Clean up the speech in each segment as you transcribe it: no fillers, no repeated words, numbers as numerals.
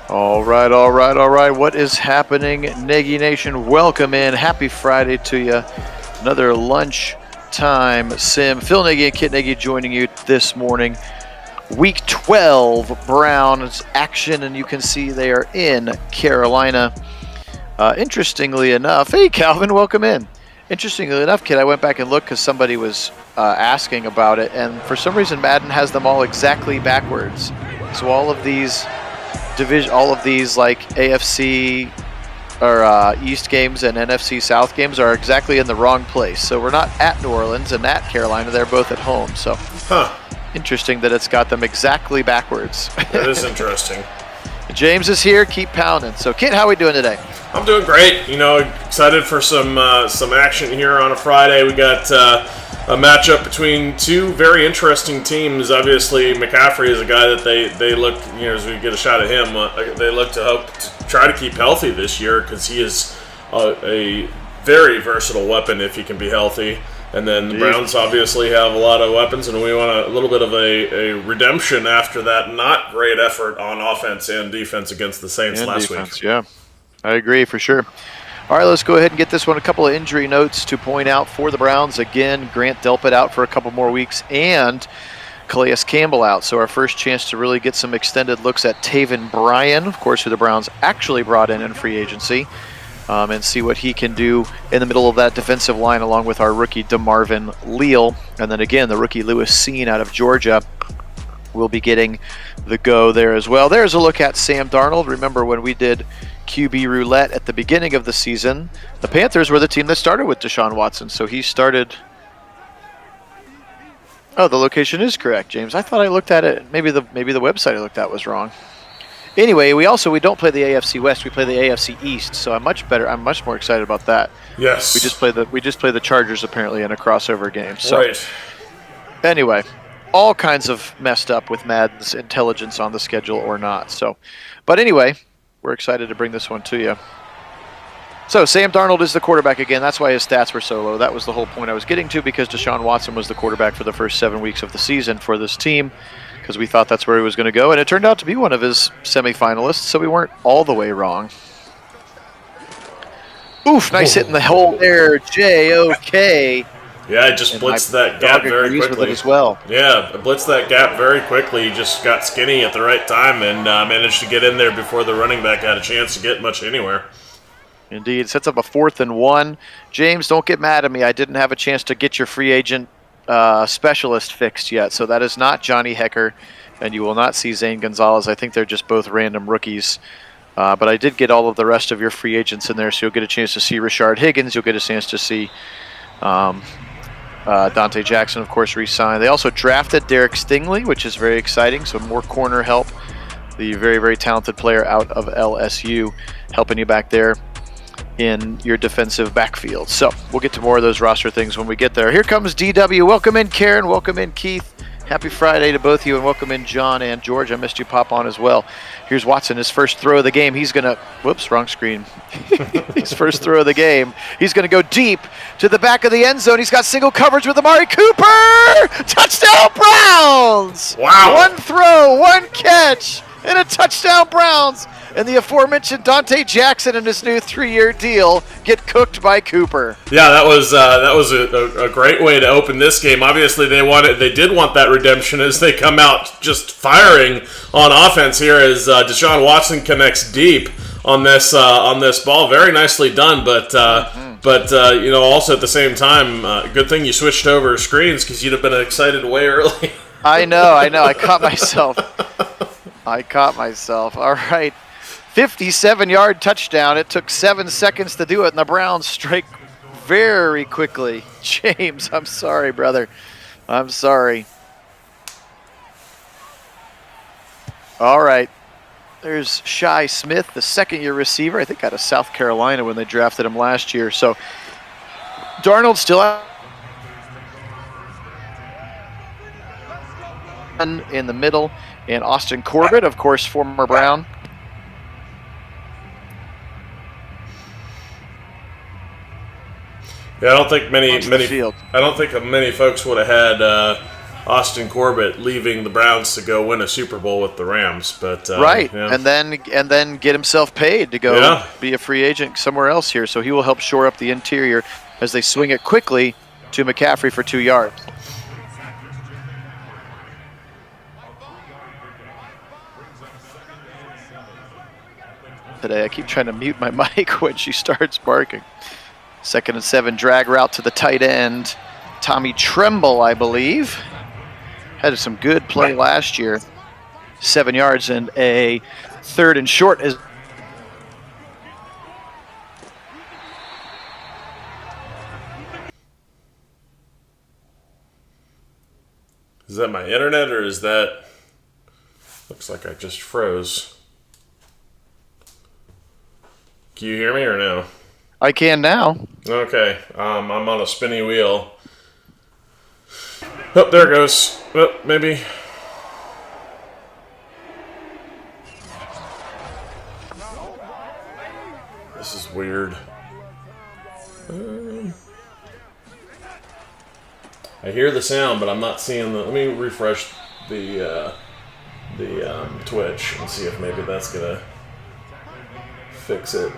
All right, all right, all right. What is happening, Nagy Nation? Welcome in. Happy Friday to you. Another lunchtime sim. Phil Nagy and Kit Nagy joining you this morning. Week 12 Browns action, and you can see they are in Carolina. Interestingly enough, hey Calvin, welcome in. Interestingly enough, Kit, I went back and looked because somebody was asking about it, and for some reason Madden has them all exactly backwards. So all of these like AFC or East games and NFC South games are exactly in the wrong place. So we're not at New Orleans and at Carolina; they're both at home. So interesting that it's got them exactly backwards. That is interesting. James is here. Keep pounding. So, Kit, how are we doing today? I'm doing great. Excited for some action here on a Friday. We got a matchup between two very interesting teams. Obviously, McCaffrey is a guy that they look, as we get a shot at him, they look to hope to try to keep healthy this year because he is a very versatile weapon if he can be healthy. And then the Browns obviously have a lot of weapons, and we want a little bit of a redemption after that not great effort on offense and defense against the Saints last week. Yeah, I agree for sure. All right, let's go ahead and get this one. A couple of injury notes to point out for the Browns. Again, Grant Delpit out for a couple more weeks, and Calais Campbell out. So our first chance to really get some extended looks at Taven Bryan, of course, who the Browns actually brought in free agency. And see what he can do in the middle of that defensive line along with our rookie DeMarvin Leal. And then again, the rookie Lewis Seen out of Georgia will be getting the go there as well. There's a look at Sam Darnold. Remember when we did QB roulette at the beginning of the season, the Panthers were the team that started with Deshaun Watson. So he started... Oh, the location is correct, James. I thought I looked at it. Maybe the website I looked at was wrong. Anyway, we don't play the AFC West. We play the AFC East, so I'm much more excited about that. Yes. We just play the Chargers apparently in a crossover game. So right. Anyway, all kinds of messed up with Madden's intelligence on the schedule or not. So, but anyway, we're excited to bring this one to you. So Sam Darnold is the quarterback again. That's why his stats were so low. That was the whole point I was getting to, because Deshaun Watson was the quarterback for the first 7 weeks of the season for this team, because we thought that's where he was going to go, and it turned out to be one of his semifinalists, so we weren't all the way wrong. Oof, nice hit in the hole there, J-O-K. Yeah, it just blitzed that gap very quickly. With it as well. Yeah, it blitzed that gap very quickly. He just got skinny at the right time and managed to get in there before the running back had a chance to get much anywhere. Indeed, sets up a 4th and 1. James, don't get mad at me. I didn't have a chance to get your free agent specialist fixed yet, so that is not Johnny Hecker, and you will not see Zane Gonzalez. I think they're just both random rookies, but I did get all of the rest of your free agents in there, so you'll get a chance to see Rashard Higgins. You'll get a chance to see Dante Jackson, of course, re-signed. They also drafted Derek Stingley, which is very exciting, so more corner help. The very, very talented player out of LSU helping you back there in your defensive backfield. So we'll get to more of those roster things when we get there. Here comes DW. Welcome in, Karen. Welcome in, Keith. Happy Friday to both of you, and welcome in, John and George. I missed you pop on as well. Here's Watson, his first throw of the game. He's going to, whoops, wrong screen. His first throw of the game. He's going to go deep to the back of the end zone. He's got single coverage with Amari Cooper. Touchdown, Browns. Wow. One throw, one catch, and a touchdown, Browns. And the aforementioned Dante Jackson and his new 3-year deal get cooked by Cooper. Yeah, that was a great way to open this game. Obviously, they did want that redemption as they come out just firing on offense here as Deshaun Watson connects deep on this ball. Very nicely done, but also at the same time, good thing you switched over screens because you'd have been excited way early. I know. I caught myself. All right. 57-yard touchdown. It took 7 seconds to do it, and the Browns strike very quickly. James, I'm sorry, brother. I'm sorry. All right. There's Shi Smith, the second-year receiver. I think out of South Carolina when they drafted him last year. So Darnold still out in the middle, and Austin Corbett, of course, former Brown. Yeah, I don't think many folks would have had Austin Corbett leaving the Browns to go win a Super Bowl with the Rams. But right, yeah. and then get himself paid to go be a free agent somewhere else here. So he will help shore up the interior as they swing it quickly to McCaffrey for 2 yards. Today, I keep trying to mute my mic when she starts barking. 2nd and 7, drag route to the tight end. Tommy Tremble, I believe. Had some good play last year. 7 yards and a 3rd and short. Is that my internet or is that... Looks like I just froze. Can you hear me or no? I can now. Okay, I'm on a spinny wheel. Oh, there it goes. Oh, maybe. This is weird. I hear the sound, but I'm not seeing the... Let me refresh the Twitch and see if maybe that's gonna fix it.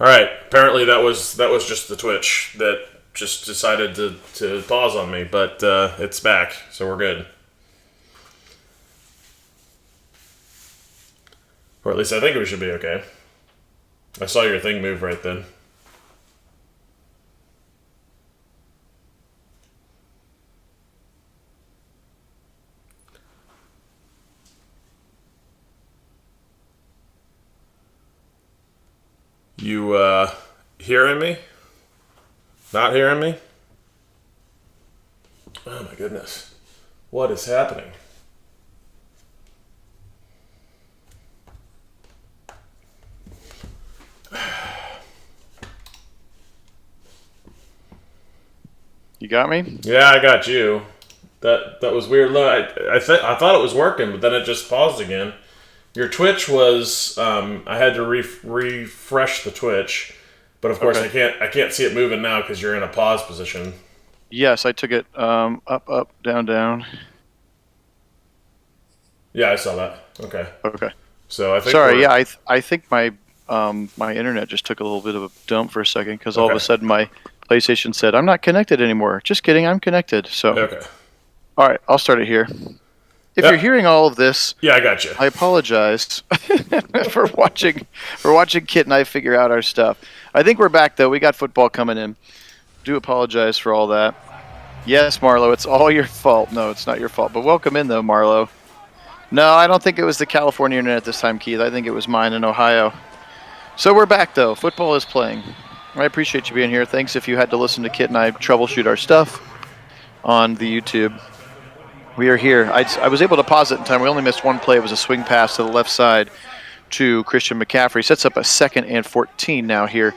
All right. Apparently that was just the Twitch that just decided to pause on me, but it's back, so we're good. Or at least I think we should be okay. I saw your thing move right then. You hearing me? Not hearing me? Oh my goodness. What is happening? You got me? Yeah, I got you. That was weird. Look, I thought it was working, but then it just paused again. Your Twitch was I had to refresh the Twitch, but of course I can't see it moving now because you're in a pause position. Yes, I took it up, down, down. Yeah, I saw that. Okay. Okay. So I think. Sorry. Yeah, I think my my internet just took a little bit of a dump for a second because all of a sudden my PlayStation said I'm not connected anymore. Just kidding, I'm connected. So. Okay. All right, I'll start it here. If you're hearing all of this, yeah, I got you. I apologize for watching Kit and I figure out our stuff. I think we're back though. We got football coming in. Do apologize for all that. Yes, Marlo, it's all your fault. No, it's not your fault. But welcome in though, Marlo. No, I don't think it was the California internet this time, Keith. I think it was mine in Ohio. So we're back though. Football is playing. I appreciate you being here. Thanks if you had to listen to Kit and I troubleshoot our stuff on the YouTube. We are here. I was able to pause it in time. We only missed one play. It was a swing pass to the left side to Christian McCaffrey. Sets up a 2nd and 14 now here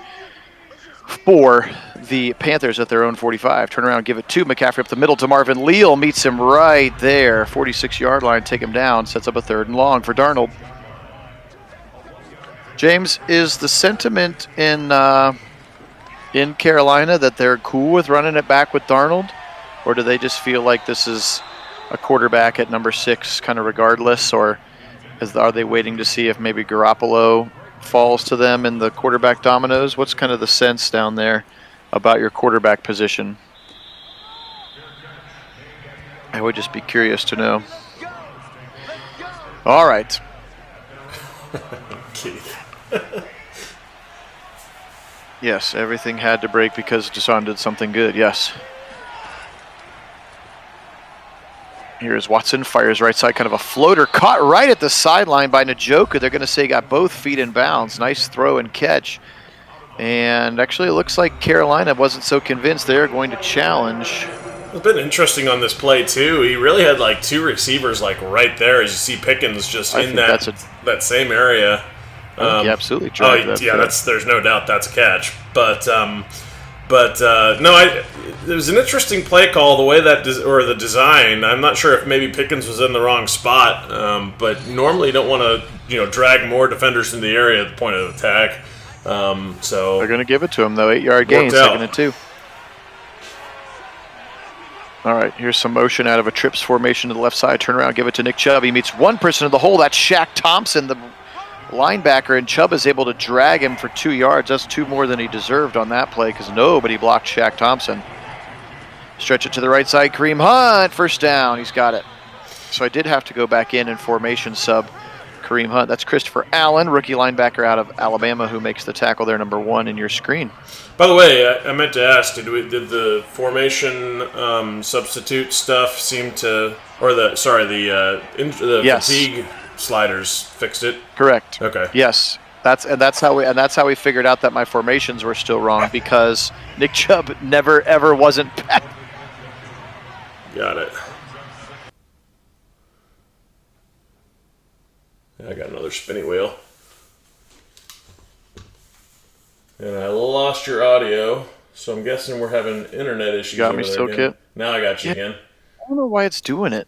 for the Panthers at their own 45. Turn around, give it to McCaffrey up the middle to Marvin Leal. Meets him right there. 46-yard line. Take him down. Sets up a 3rd and long for Darnold. James, is the sentiment in Carolina that they're cool with running it back with Darnold? Or do they just feel like this is a quarterback at number 6 kind of regardless? Or are they waiting to see if maybe Garoppolo falls to them in the quarterback dominoes? What's kind of the sense down there about your quarterback position? I would just be curious to know. All right. Keith. Yes, everything had to break because Deshaun did something good. Yes. Here's Watson, fires right side, kind of a floater caught right at the sideline by Njoku. They're going to say got both feet in bounds. Nice throw and catch. And actually it looks like Carolina wasn't so convinced they're going to challenge. It's been interesting on this play too. He really had like 2 receivers like right there as you see Pickens just in that same area. He absolutely tried that. Yeah, there's no doubt that's a catch. But But no, it was an interesting play call, the way that the design. I'm not sure if maybe Pickens was in the wrong spot, but normally you don't want to drag more defenders in the area at the point of attack. So they're going to give it to him though. 8-yard gain, 2nd and 2. All right, here's some motion out of a trips formation to the left side. Turn around, give it to Nick Chubb. He meets one person in the hole. That's Shaq Thompson, the linebacker, and Chubb is able to drag him for 2 yards. That's 2 more than he deserved on that play because nobody blocked Shaq Thompson. Stretch it to the right side. Kareem Hunt, first down. He's got it. So I did have to go back in formation sub Kareem Hunt. That's Christopher Allen, rookie linebacker out of Alabama, who makes the tackle there, number 1 in your screen. By the way, I meant to ask, did the formation substitute stuff seem to, or the yes. fatigue sliders fixed it? Correct. Okay. Yes. That's how we figured out that my formations were still wrong, because Nick Chubb never ever wasn't back. Got it. I got another spinny wheel. And I lost your audio, so I'm guessing we're having internet issues. You got me still, Kit? Now I got you again. I don't know why it's doing it.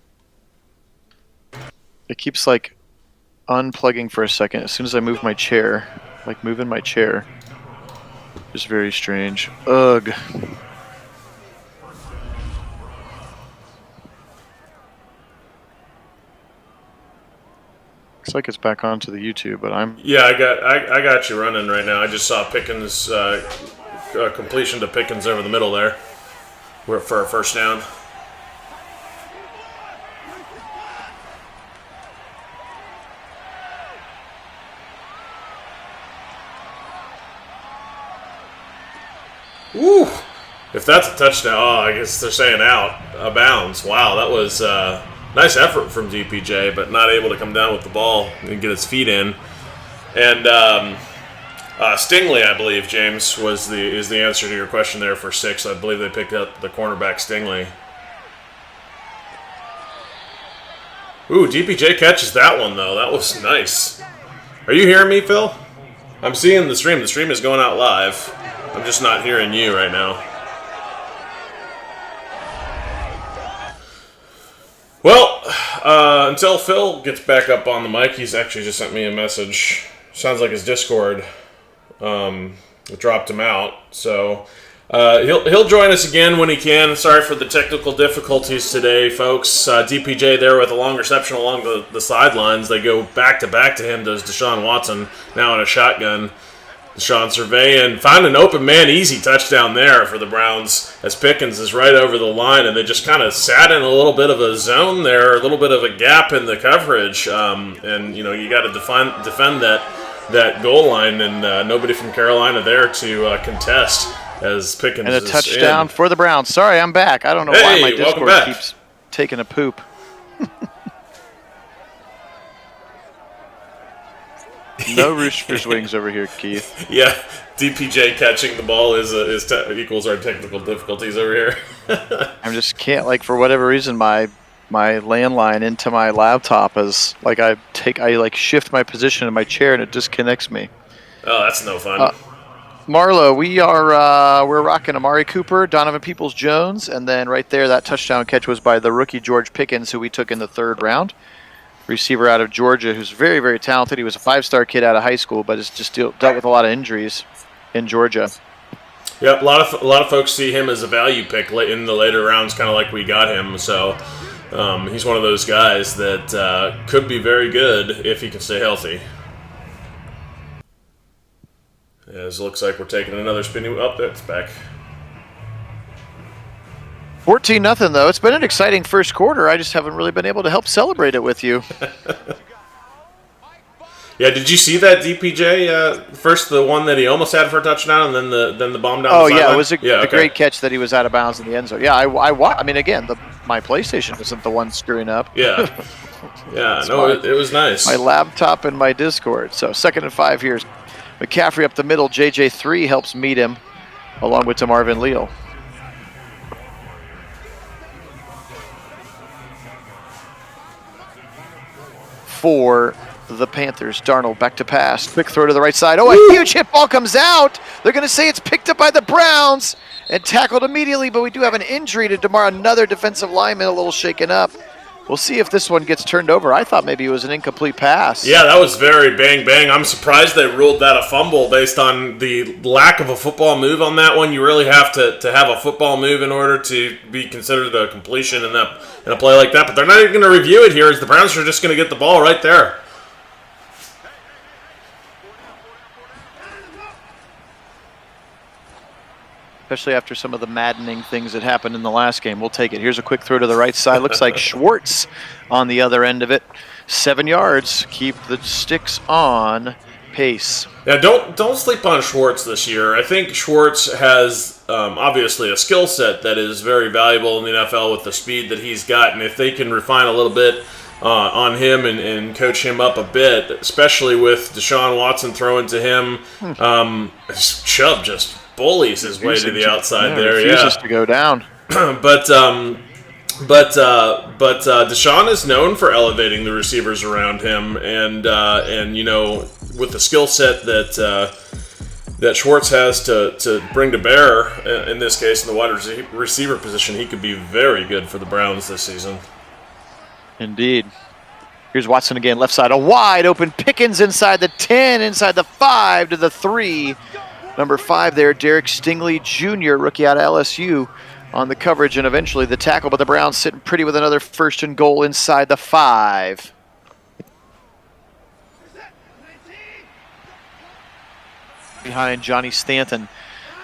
It keeps like unplugging for a second as soon as I move my chair, like moving my chair. It's very strange. Ugh. Looks like it's back onto the YouTube, but Yeah, I got you running right now. I just saw Pickens completion to Pickens over the middle there. We're for a first down. Woo! If that's a touchdown, I guess they're saying out of bounds. Wow, that was nice effort from DPJ, but not able to come down with the ball and get his feet in. And Stingley, I believe, James, is the answer to your question there for 6. I believe they picked up the cornerback Stingley. Ooh, DPJ catches that one, though. That was nice. Are you hearing me, Phil? I'm seeing the stream. The stream is going out live. I'm just not hearing you right now. Well, until Phil gets back up on the mic, he's actually just sent me a message. Sounds like his Discord dropped him out. So he'll join us again when he can. Sorry for the technical difficulties today, folks. DPJ there with a long reception along the sidelines. They go back-to-back to him, does Deshaun Watson, now in a shotgun. Deshaun surveying, found an open man, easy touchdown there for the Browns as Pickens is right over the line, and they just kind of sat in a little bit of a zone there, a little bit of a gap in the coverage, and you got to defend that goal line, and nobody from Carolina there to contest as Pickens is and a touchdown in. for the Browns. Sorry, I'm back. I don't know why my Discord keeps taking a poop. No Rooster's wings over here, Keith. Yeah, DPJ catching the ball equals our technical difficulties over here. I just can't, like, for whatever reason, my landline into my laptop is like I shift my position in my chair and it disconnects me. Oh, that's no fun. Marlo, we're rocking Amari Cooper, Donovan Peoples-Jones, and then right there that touchdown catch was by the rookie George Pickens, who we took in the 3rd round. Receiver out of Georgia, who's very, very talented. He was a 5-star kid out of high school, but has just dealt with a lot of injuries in Georgia. Yep, a lot of folks see him as a value pick in the later rounds, kind of like we got him. So he's one of those guys that could be very good if he can stay healthy. As it looks like we're taking another spinning. Oh, that's back. 14-0 though. It's been an exciting first quarter. I just haven't really been able to help celebrate it with you. Yeah, did you see that DPJ first, the one that he almost had for a touchdown, and then the bomb down? Oh the yeah, it was a great catch that he was out of bounds in the end zone. Yeah, I mean, again, my PlayStation isn't the one screwing up. Yeah, yeah, no, it was nice. My laptop and my Discord. So 2nd and 5 here. McCaffrey up the middle. JJ3 helps meet him, along with DeMarvin Leal. For the Panthers, Darnold back to pass. Quick throw to the right side. Oh, a huge hit ball comes out. They're going to say it's picked up by the Browns. and tackled immediately, but we do have an injury to DeMar, another defensive lineman a little shaken up. We'll see if this one gets turned over. I thought maybe it was an incomplete pass. Yeah, that was very bang. I'm surprised they ruled that a fumble based on the lack of a football move on that one. You really have to have a football move in order to be considered a completion in a play like that. But they're not even going to review it here, as the Browns are just going to get the ball right there. Especially after some of the maddening things that happened in the last game. We'll take it. Here's a quick throw to the right side. Looks like Schwartz on the other end of it. 7 yards. Keep the sticks on pace. Yeah, don't sleep on Schwartz this year. I think Schwartz has obviously a skill set that is very valuable in the NFL with the speed that he's got. And if they can refine a little bit on him and coach him up a bit, especially with Deshaun Watson throwing to him, Chubb just bullies his way to the outside there. Refuses to go down. but Deshaun is known for elevating the receivers around him, and you know, with the skill set that Schwartz has to bring to bear in this case in the wide receiver position, he could be very good for the Browns this season. Indeed. Here's Watson again, left side, a wide open Pickens inside the 10, inside the 5 to the 3. Number 5 there, Derek Stingley Jr., rookie out of LSU, on the coverage and eventually the tackle, but the Browns sitting pretty with another 1st and goal inside the 5. Behind Johnny Stanton.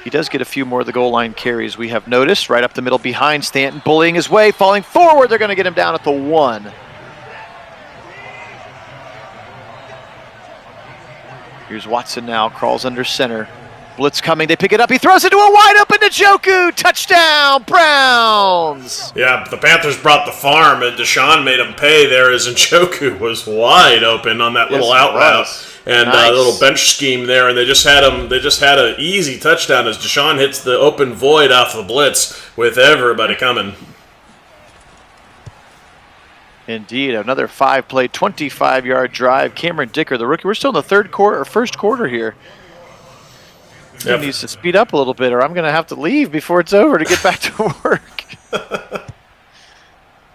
He does get a few more of the goal line carries, we have noticed. Right up the middle behind Stanton, bullying his way, falling forward. They're going to get him down at the 1. Here's Watson now, crawls under center. Blitz coming, they pick it up, he throws it to a wide open Njoku, touchdown, Browns! Yeah, the Panthers brought the farm, and Deshaun made him pay there as Njoku was wide open on that little out route. And nice. A little bench scheme there, and they just had an easy touchdown as Deshaun hits the open void off the blitz with everybody coming. Indeed, another 5-play, 25-yard drive. Cameron Dicker, the rookie. We're still in the first quarter here. He needs to speed up a little bit, or I'm going to have to leave before it's over to get back to work.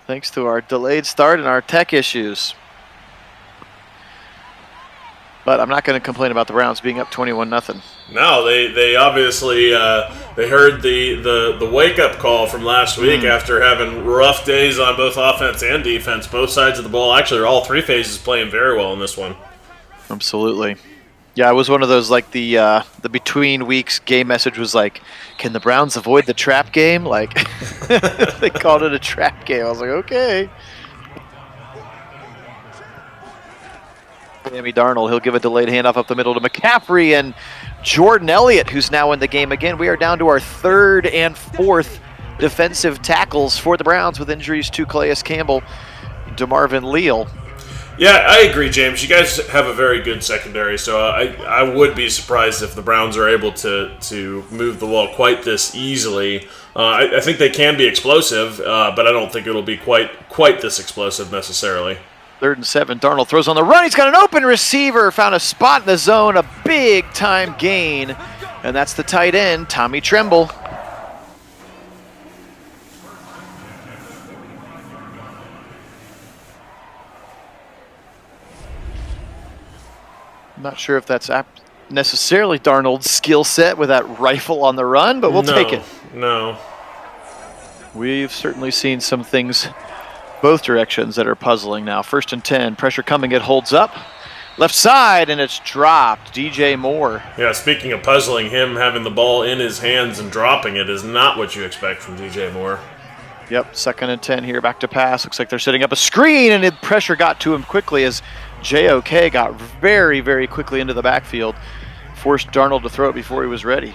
Thanks to our delayed start and our tech issues. But I'm not going to complain about the Browns being up 21-0. No, they obviously they heard the wake-up call from last week after having rough days on both offense and defense, both sides of the ball. Actually, all 3 phases playing very well in this one. Absolutely. Yeah, it was one of those, like, the between weeks game message was like, can the Browns avoid the trap game? Like, they called it a trap game. I was like, okay. Sammy Darnold, he'll give a delayed handoff up the middle to McCaffrey and Jordan Elliott, who's now in the game again. We are down to our 3rd and 4th defensive tackles for the Browns with injuries to Calais Campbell, DeMarvin Leal. Yeah, I agree, James. You guys have a very good secondary, so I would be surprised if the Browns are able to move the ball quite this easily. I think they can be explosive, but I don't think it'll be quite this explosive necessarily. 3rd and 7, Darnold throws on the run. He's got an open receiver, found a spot in the zone, a big-time gain, and that's the tight end, Tommy Tremble. I'm not sure if that's necessarily Darnold's skill set with that rifle on the run, but we'll take it. No. We've certainly seen some things both directions that are puzzling now. 1st and 10, pressure coming, it holds up. Left side, and it's dropped. DJ Moore. Yeah, speaking of puzzling, him having the ball in his hands and dropping it is not what you expect from DJ Moore. Yep, 2nd and 10 here, back to pass. Looks like they're setting up a screen, and the pressure got to him quickly as JOK got very, very quickly into the backfield. Forced Darnold to throw it before he was ready.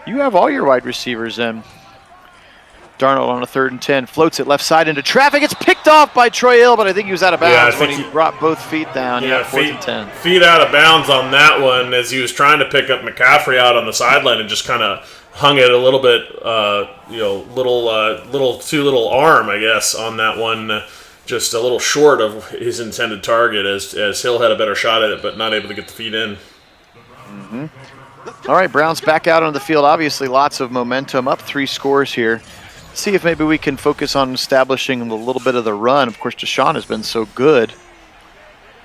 You have all your wide receivers in. Darnold on a 3rd and 10, floats it left side into traffic. It's picked off by Troy Hill, but I think he was out of bounds when he brought both feet down. Yeah, 4th and 10. Feet out of bounds on that one as he was trying to pick up McCaffrey out on the sideline and just kind of hung it a little bit, too little arm, I guess, on that one. Just a little short of his intended target as Hill had a better shot at it, but not able to get the feet in. All right, Browns back out on the field. Obviously, lots of momentum, up 3 scores here. See if maybe we can focus on establishing a little bit of the run. Of course, Deshaun has been so good.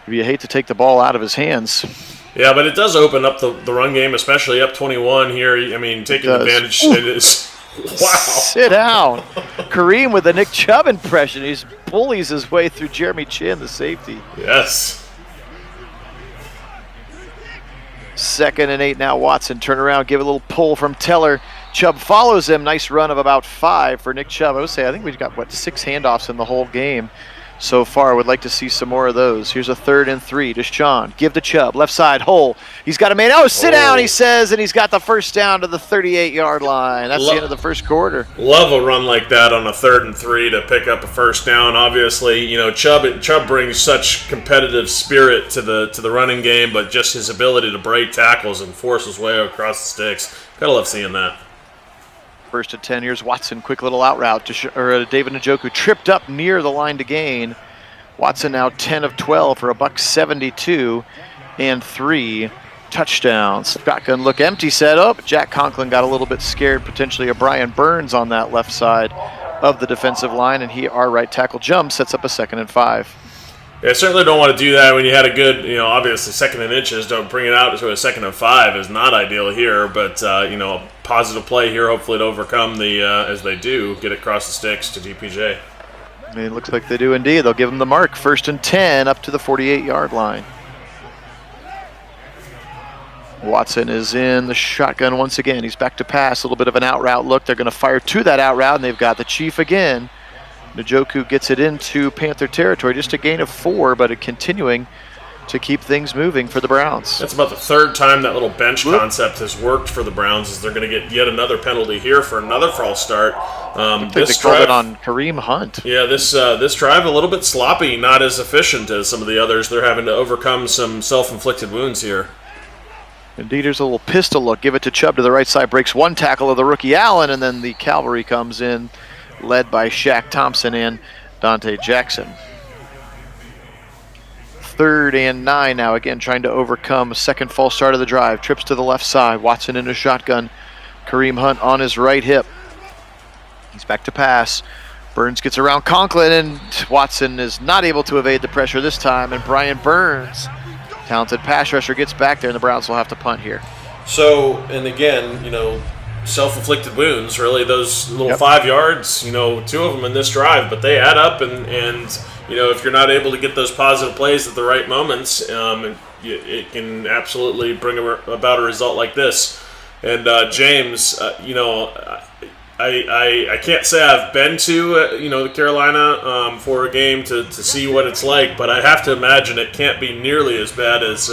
You hate to take the ball out of his hands. Yeah, but it does open up the run game, especially up 21 here. I mean, taking advantage. It is. Wow. Sit down. Kareem with a Nick Chubb impression. He bullies his way through Jeremy Chin, the safety. Yes. 2nd and 8 now. Watson turn around, give a little pull from Teller. Chubb follows him. Nice run of about 5 for Nick Chubb. I would say I think we've got 6 handoffs in the whole game so far. Would like to see some more of those. Here's a 3rd and 3. Deshaun, give to Chubb, left side hole. He's got a man. Oh, sit down, he says, and he's got the first down to the 38-yard line. That's the end of the first quarter. Love a run like that on a 3rd and 3 to pick up a first down. Obviously, Chubb brings such competitive spirit to the running game, but just his ability to break tackles and force his way across the sticks. Gotta love seeing that. 1st and 10. Here's Watson, quick little out route to David Njoku, tripped up near the line to gain. Watson now 10 of 12 for a $172 and 3 touchdowns. Shotgun look empty, set up. Jack Conklin got a little bit scared, potentially a Brian Burns on that left side of the defensive line, and our right tackle jump sets up a 2nd and 5. Yeah, I certainly don't want to do that when you had a good, obviously 2nd and inches. Don't bring it out to a 2nd and 5 is not ideal here, but, positive play here, hopefully to overcome as they do, get it across the sticks to DPJ. It looks like they do indeed. They'll give him the mark. 1st and 10 up to the 48-yard line. Watson is in the shotgun once again. He's back to pass, a little bit of an out route look. They're going to fire to that out route, and they've got the Chief again. Njoku gets it into Panther territory, just a gain of 4, but it continuing to keep things moving for the Browns. That's about the 3rd time that little bench concept has worked for the Browns, as they're going to get yet another penalty here for another false start. They called it on Kareem Hunt. Yeah, this drive a little bit sloppy, not as efficient as some of the others. They're having to overcome some self-inflicted wounds here. Indeed, there's a little pistol look. Give it to Chubb to the right side, breaks one tackle of the rookie Allen, and then the cavalry comes in, led by Shaq Thompson and Dante Jackson. 3rd and 9 now, again trying to overcome a second false start of the drive. Trips to the left side, Watson in a shotgun. Kareem Hunt on his right hip. He's back to pass. Burns gets around Conklin, and Watson is not able to evade the pressure this time, and Brian Burns, talented pass rusher, gets back there, and the Browns will have to punt here. So, and again, self-inflicted wounds, really, those little 5 yards, 2 of them in this drive, but they add up, and if you're not able to get those positive plays at the right moments, it can absolutely bring about a result like this. And James, I can't say I've been to Carolina for a game to see what it's like, but I have to imagine it can't be nearly as bad as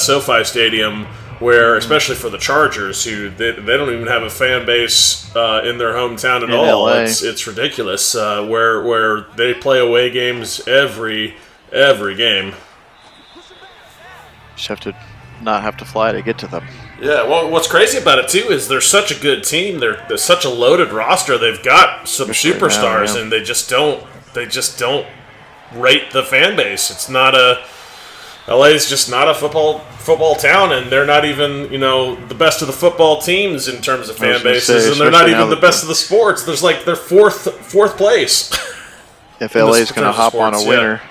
SoFi Stadium, where, especially for the Chargers, who they don't even have a fan base in their hometown at all. LA. It's ridiculous. Where they play away games every game. Just have to not have to fly to get to them. Yeah, well, what's crazy about it too is they're such a good team. They're such a loaded roster. They've got some superstars, and they just don't rate the fan base. It's not LA is just not a football town, and they're not even the best of the football teams in terms of fan bases, and they're not even the best of the sports. There's they're fourth place. If LA is going to hop on a winner.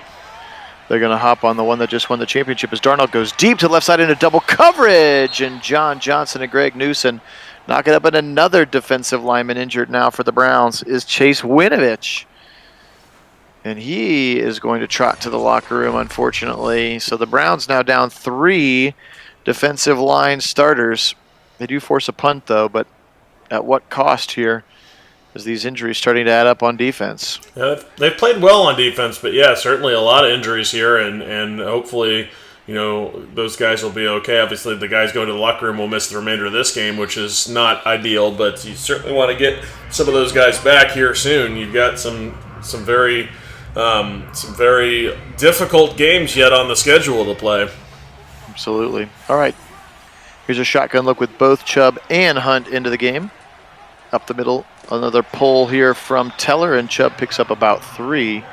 They're going to hop on the one that just won the championship as Darnold goes deep to the left side into double coverage. And John Johnson and Greg Newsom knock it up. And another defensive lineman injured now for the Browns is Chase Winovich. And he is going to trot to the locker room, unfortunately. So the Browns now down 3 defensive line starters. They do force a punt, though, but at what cost here? As these injuries starting to add up on defense. Yeah, they've played well on defense, but yeah, certainly a lot of injuries here, and hopefully, those guys will be okay. Obviously, the guys going to the locker room will miss the remainder of this game, which is not ideal, but you certainly want to get some of those guys back here soon. You've got some very difficult games yet on the schedule to play. Absolutely. All right. Here's a shotgun look with both Chubb and Hunt into the game. Up the middle. Another pull here from Teller, and Chubb picks up about 3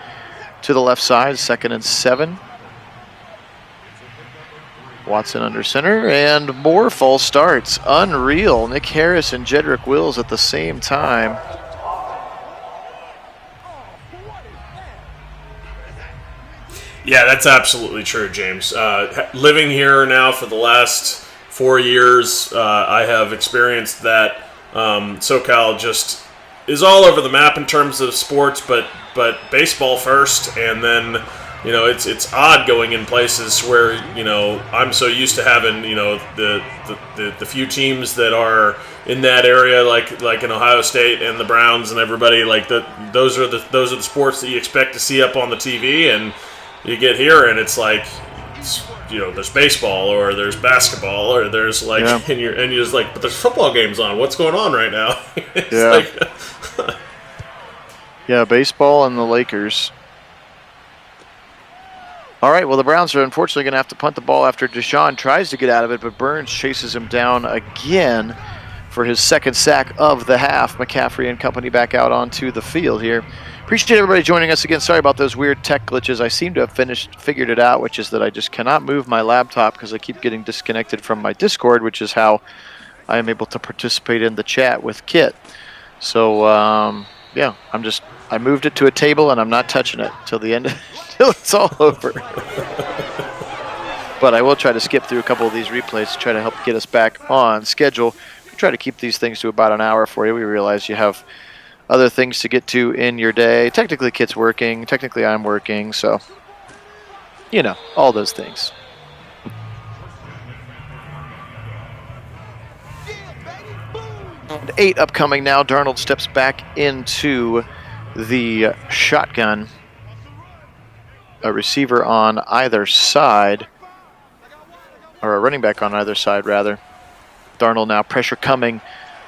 to the left side, 2nd and 7. Watson under center, and more false starts. Unreal. Nick Harris and Jedrick Wills at the same time. Yeah, that's absolutely true, James. Living here now for the last 4 years, I have experienced that SoCal just is all over the map in terms of sports, but baseball first, and then it's odd going in places where I'm so used to having the few teams that are in that area, like in Ohio State and the Browns and everybody, those are the sports that you expect to see up on the TV, and you get here and it's like, there's baseball or there's basketball or there's and you're just like, but there's football games on. What's going on right now? Yeah, baseball and the Lakers. All right, well, the Browns are unfortunately going to have to punt the ball after Deshaun tries to get out of it, but Burns chases him down again for his second sack of the half. McCaffrey and company back out onto the field here. Appreciate everybody joining us again. Sorry about those weird tech glitches. I seem to have figured it out, which is that I just cannot move my laptop because I keep getting disconnected from my Discord, which is how I am able to participate in the chat with Kit. So, yeah, I moved it to a table and I'm not touching it till the end, till it's all over. But I will try to skip through a couple of these replays to try to help get us back on schedule. We try to keep these things to about an hour for you. We realize you have other things to get to in your day. Technically, Kit's working. Technically, I'm working. So, all those things. And 8 upcoming now. Darnold steps back into the shotgun. A receiver on either side. Or a running back on either side, rather. Darnold now, pressure coming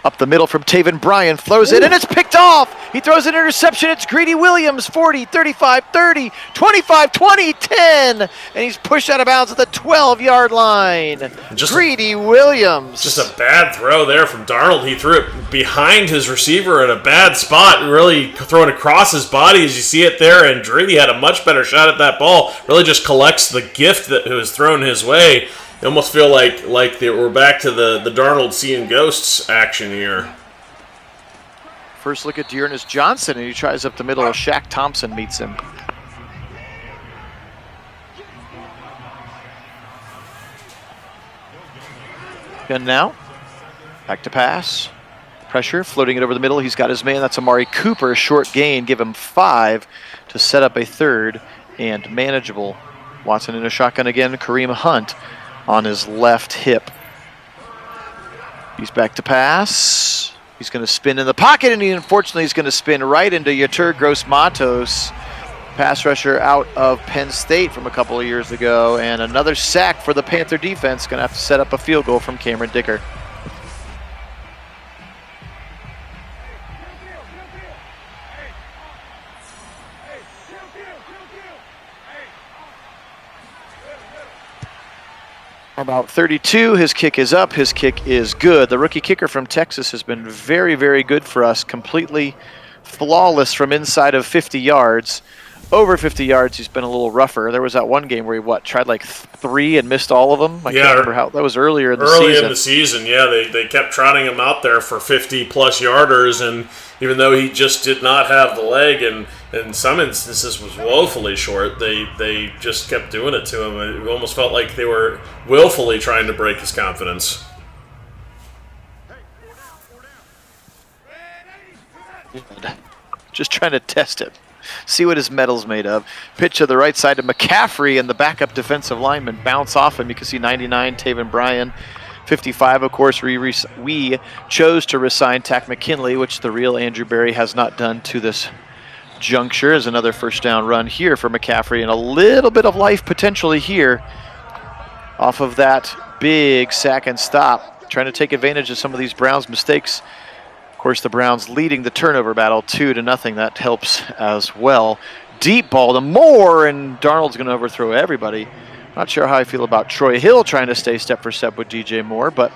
up the middle from Taven Bryan, throws it, and it's picked off! He throws an interception, it's Greedy Williams, 40, 35, 30, 25, 20, 10! And he's pushed out of bounds at the 12-yard line. Greedy Williams. Just a bad throw there from Darnold. He threw it behind his receiver in a bad spot, really throwing across his body as you see it there, and Greedy had a much better shot at that ball. Really just collects the gift that was thrown his way. You almost feel like we're back to the Darnold seeing ghosts action here. First look at Dearness Johnson, and he tries up the middle. Shaq Thompson meets him. And now, back to pass. Pressure, floating it over the middle. He's got his man. That's Amari Cooper. Short gain. Give him 5 to set up a third and manageable. Watson in a shotgun again. Kareem Hunt on his left hip. He's back to pass. He's going to spin in the pocket, and unfortunately he's going to spin right into Yetur Gross-Matos, pass rusher out of Penn State from a couple of years ago, and another sack for the Panther defense. Going to have to set up a field goal from Cameron Dicker. About 32, his kick is up, his kick is good. The rookie kicker from Texas has been very, very good for us. Completely flawless from inside of 50 yards. Over 50 yards, he's been a little rougher. There was that one game where he, tried like 3 and missed all of them? I can't remember how. That was earlier in the season. Early in the season, yeah. They kept trotting him out there for 50-plus yarders, and even though he just did not have the leg and in some instances was woefully short, they just kept doing it to him. It almost felt like they were willfully trying to break his confidence. Just trying to test it. See what his metal's made of. Pitch to the right side to McCaffrey, and the backup defensive lineman bounce off him. You can see 99, Taven Bryan. 55, of course, we chose to resign Tack McKinley, which the real Andrew Berry has not done to this juncture. As another first down run here for McCaffrey, and a little bit of life potentially here off of that big sack and stop. Trying to take advantage of some of these Browns mistakes. Of course, the Browns leading the turnover battle 2-0. That helps as well. Deep ball to Moore, and Darnold's going to overthrow everybody. Not sure how I feel about Troy Hill trying to stay step for step with DJ Moore, but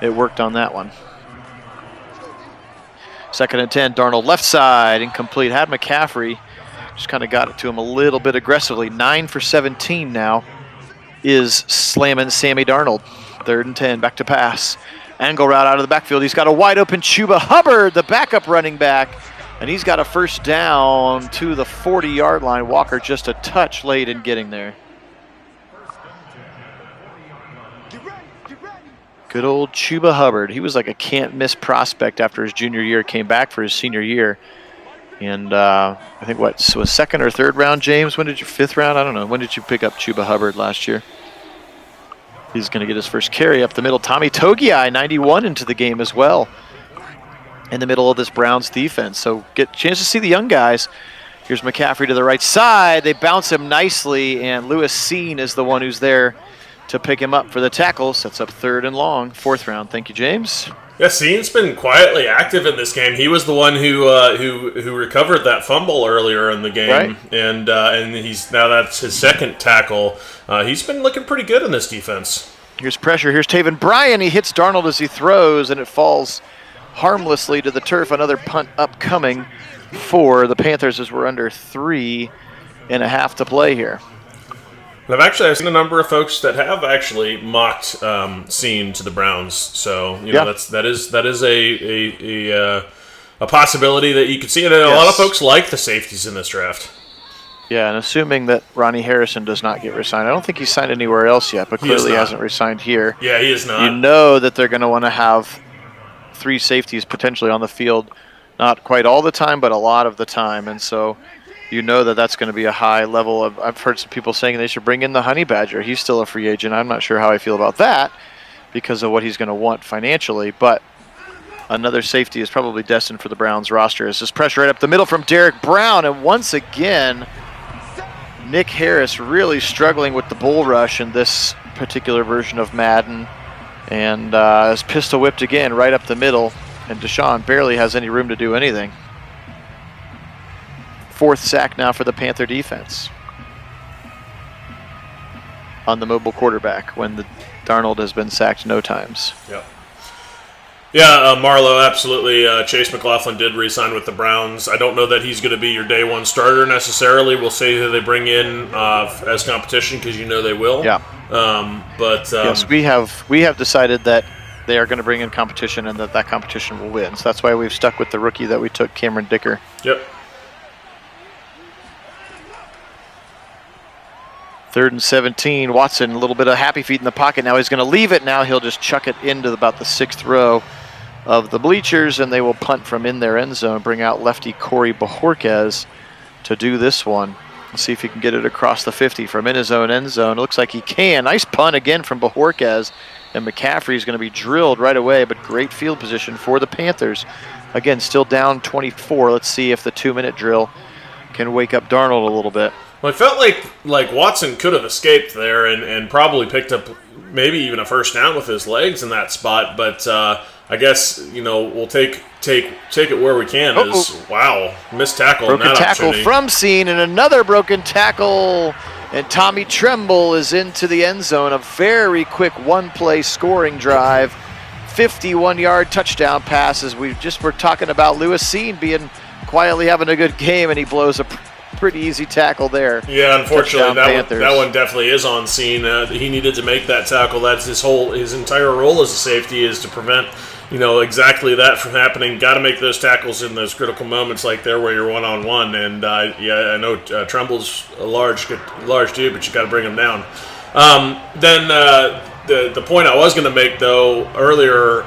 it worked on that one. 2nd and 10, Darnold left side, incomplete. Had McCaffrey, just kind of got it to him a little bit aggressively. 9 for 17 now. is slamming Sammy Darnold. 3rd and 10, back to pass. Angle route out of the backfield. He's got a wide open Chuba Hubbard, the backup running back, and he's got a first down to the 40-yard line. Walker just a touch late in getting there. Good old Chuba Hubbard. He was like a can't-miss prospect after his junior year, came back for his senior year. And I think, what, so a 2nd or 3rd round, James? When did you, 5th round? I don't know. When did you pick up Chuba Hubbard last year? He's going to get his first carry up the middle. Tommy Togiai, 91 into the game as well in the middle of this Browns defense. So get a chance to see the young guys. Here's McCaffrey to the right side. They bounce him nicely, and Lewis Seen is the one who's there to pick him up for the tackle. Sets up 3rd and long, 4th round. Thank you, James. Yeah, Seen's been quietly active in this game. He was the one who recovered that fumble earlier in the game, right. And he's now that's his 2nd tackle. He's been looking pretty good in this defense. Here's pressure. Here's Taven Bryan. He hits Darnold as he throws, and it falls harmlessly to the turf. Another punt upcoming for the Panthers as we're under 3.5 to play here. I've seen a number of folks that have actually mocked Seen to the Browns, so know that is a possibility that you could see, and a lot of folks like the safeties in this draft. Yeah, and assuming that Ronnie Harrison does not get re-signed, I don't think he's signed anywhere else yet, but clearly hasn't re-signed here. Yeah, he is not. You know that they're going to want to have 3 safeties potentially on the field, not quite all the time, but a lot of the time, and so. You know that that's going to be a high level of. I've heard some people saying they should bring in the Honey Badger. He's still a free agent. I'm not sure how I feel about that because of what he's going to want financially. But another safety is probably destined for the Browns roster. As this pressure right up the middle from Derek Brown. And once again, Nick Harris really struggling with the bull rush in this particular version of Madden. And is pistol whipped again right up the middle. And Deshaun barely has any room to do anything. 4th sack now for the Panther defense on the mobile quarterback when the Darnold has been sacked no times. Yep. Yeah, Marlowe, absolutely. Chase McLaughlin did re-sign with the Browns. I don't know that he's going to be your day one starter necessarily. We'll say who they bring in as competition because they will. Yeah. Yes, we have decided that they are going to bring in competition and that competition will win. So that's why we've stuck with the rookie that we took, Cameron Dicker. Yep. 3rd and 17. Watson, a little bit of happy feet in the pocket. Now he's going to leave it. Now he'll just chuck it into about the 6th row of the bleachers, and they will punt from in their end zone, bring out lefty Corey Bajorquez to do this one. Let's see if he can get it across the 50 from in his own end zone. It looks like he can. Nice punt again from Bajorquez, and McCaffrey is going to be drilled right away, but great field position for the Panthers. Again, still down 24. Let's see if the 2-minute drill can wake up Darnold a little bit. Well, it felt like Watson could have escaped there and probably picked up maybe even a first down with his legs in that spot. But I guess we'll take it where we can. Wow, missed tackle. Broken tackle from Seen and another broken tackle, and Tommy Tremble is into the end zone. A very quick 1-play scoring drive, 51-yard touchdown pass. As we just were talking about Lewis Seen being quietly having a good game, and he blows a pretty easy tackle there. Yeah, unfortunately, that one definitely is on Seen. He needed to make that tackle. That's his entire role as a safety is to prevent, exactly that from happening. Got to make those tackles in those critical moments like there where you're one-on-one. And I know Tremble's a large dude, but you got to bring him down. The point I was going to make though earlier,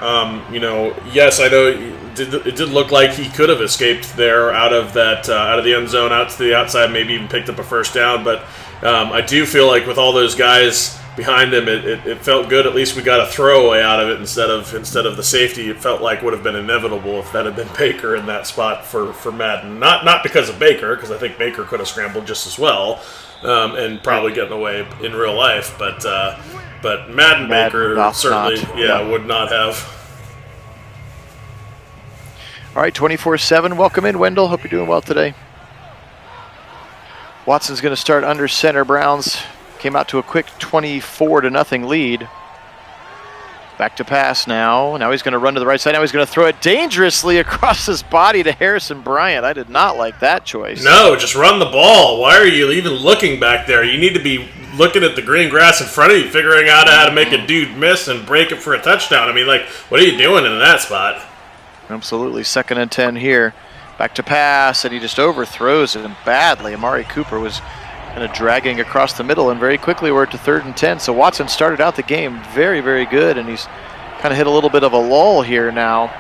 yes, I know. It did look like he could have escaped there out of the end zone, out to the outside, maybe even picked up a first down. But I do feel like with all those guys behind him, it felt good. At least we got a throwaway out of it instead of the safety. It felt like would have been inevitable if that had been Baker in that spot for Madden. Not because of Baker, because I think Baker could have scrambled just as well and probably gotten away in real life. But Madden Baker certainly would not have. All right, 24/7. Welcome in, Wendell. Hope you're doing well today. Watson's going to start under center. Browns came out to a quick 24-0 lead. Back to pass now. Now he's going to run to the right side. Now he's going to throw it dangerously across his body to Harrison Bryant. I did not like that choice. No, just run the ball. Why are you even looking back there? You need to be looking at the green grass in front of you, figuring out how to make a dude miss and break it for a touchdown. I mean, like, what are you doing in that spot? Absolutely. 2nd and 10 here. Back to pass, and he just overthrows it badly. Amari Cooper was kind of dragging across the middle, and very quickly we're to 3rd and 10. So Watson started out the game very, very good, and he's kind of hit a little bit of a lull here now.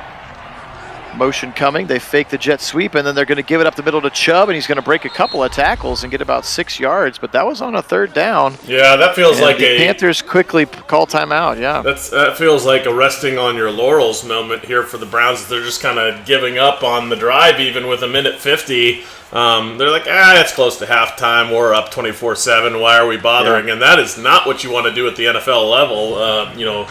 Motion coming. They fake the jet sweep, and then they're going to give it up the middle to Chubb, and he's going to break a couple of tackles and get about 6 yards, but that was on a 3rd down. Yeah, that feels like the Panthers quickly call timeout, yeah. That feels like a resting on your laurels moment here for the Browns. They're just kind of giving up on the drive, even with 1:50. They're like, it's close to halftime. We're up 24-7. Why are we bothering? Yeah. And that is not what you want to do at the NFL level.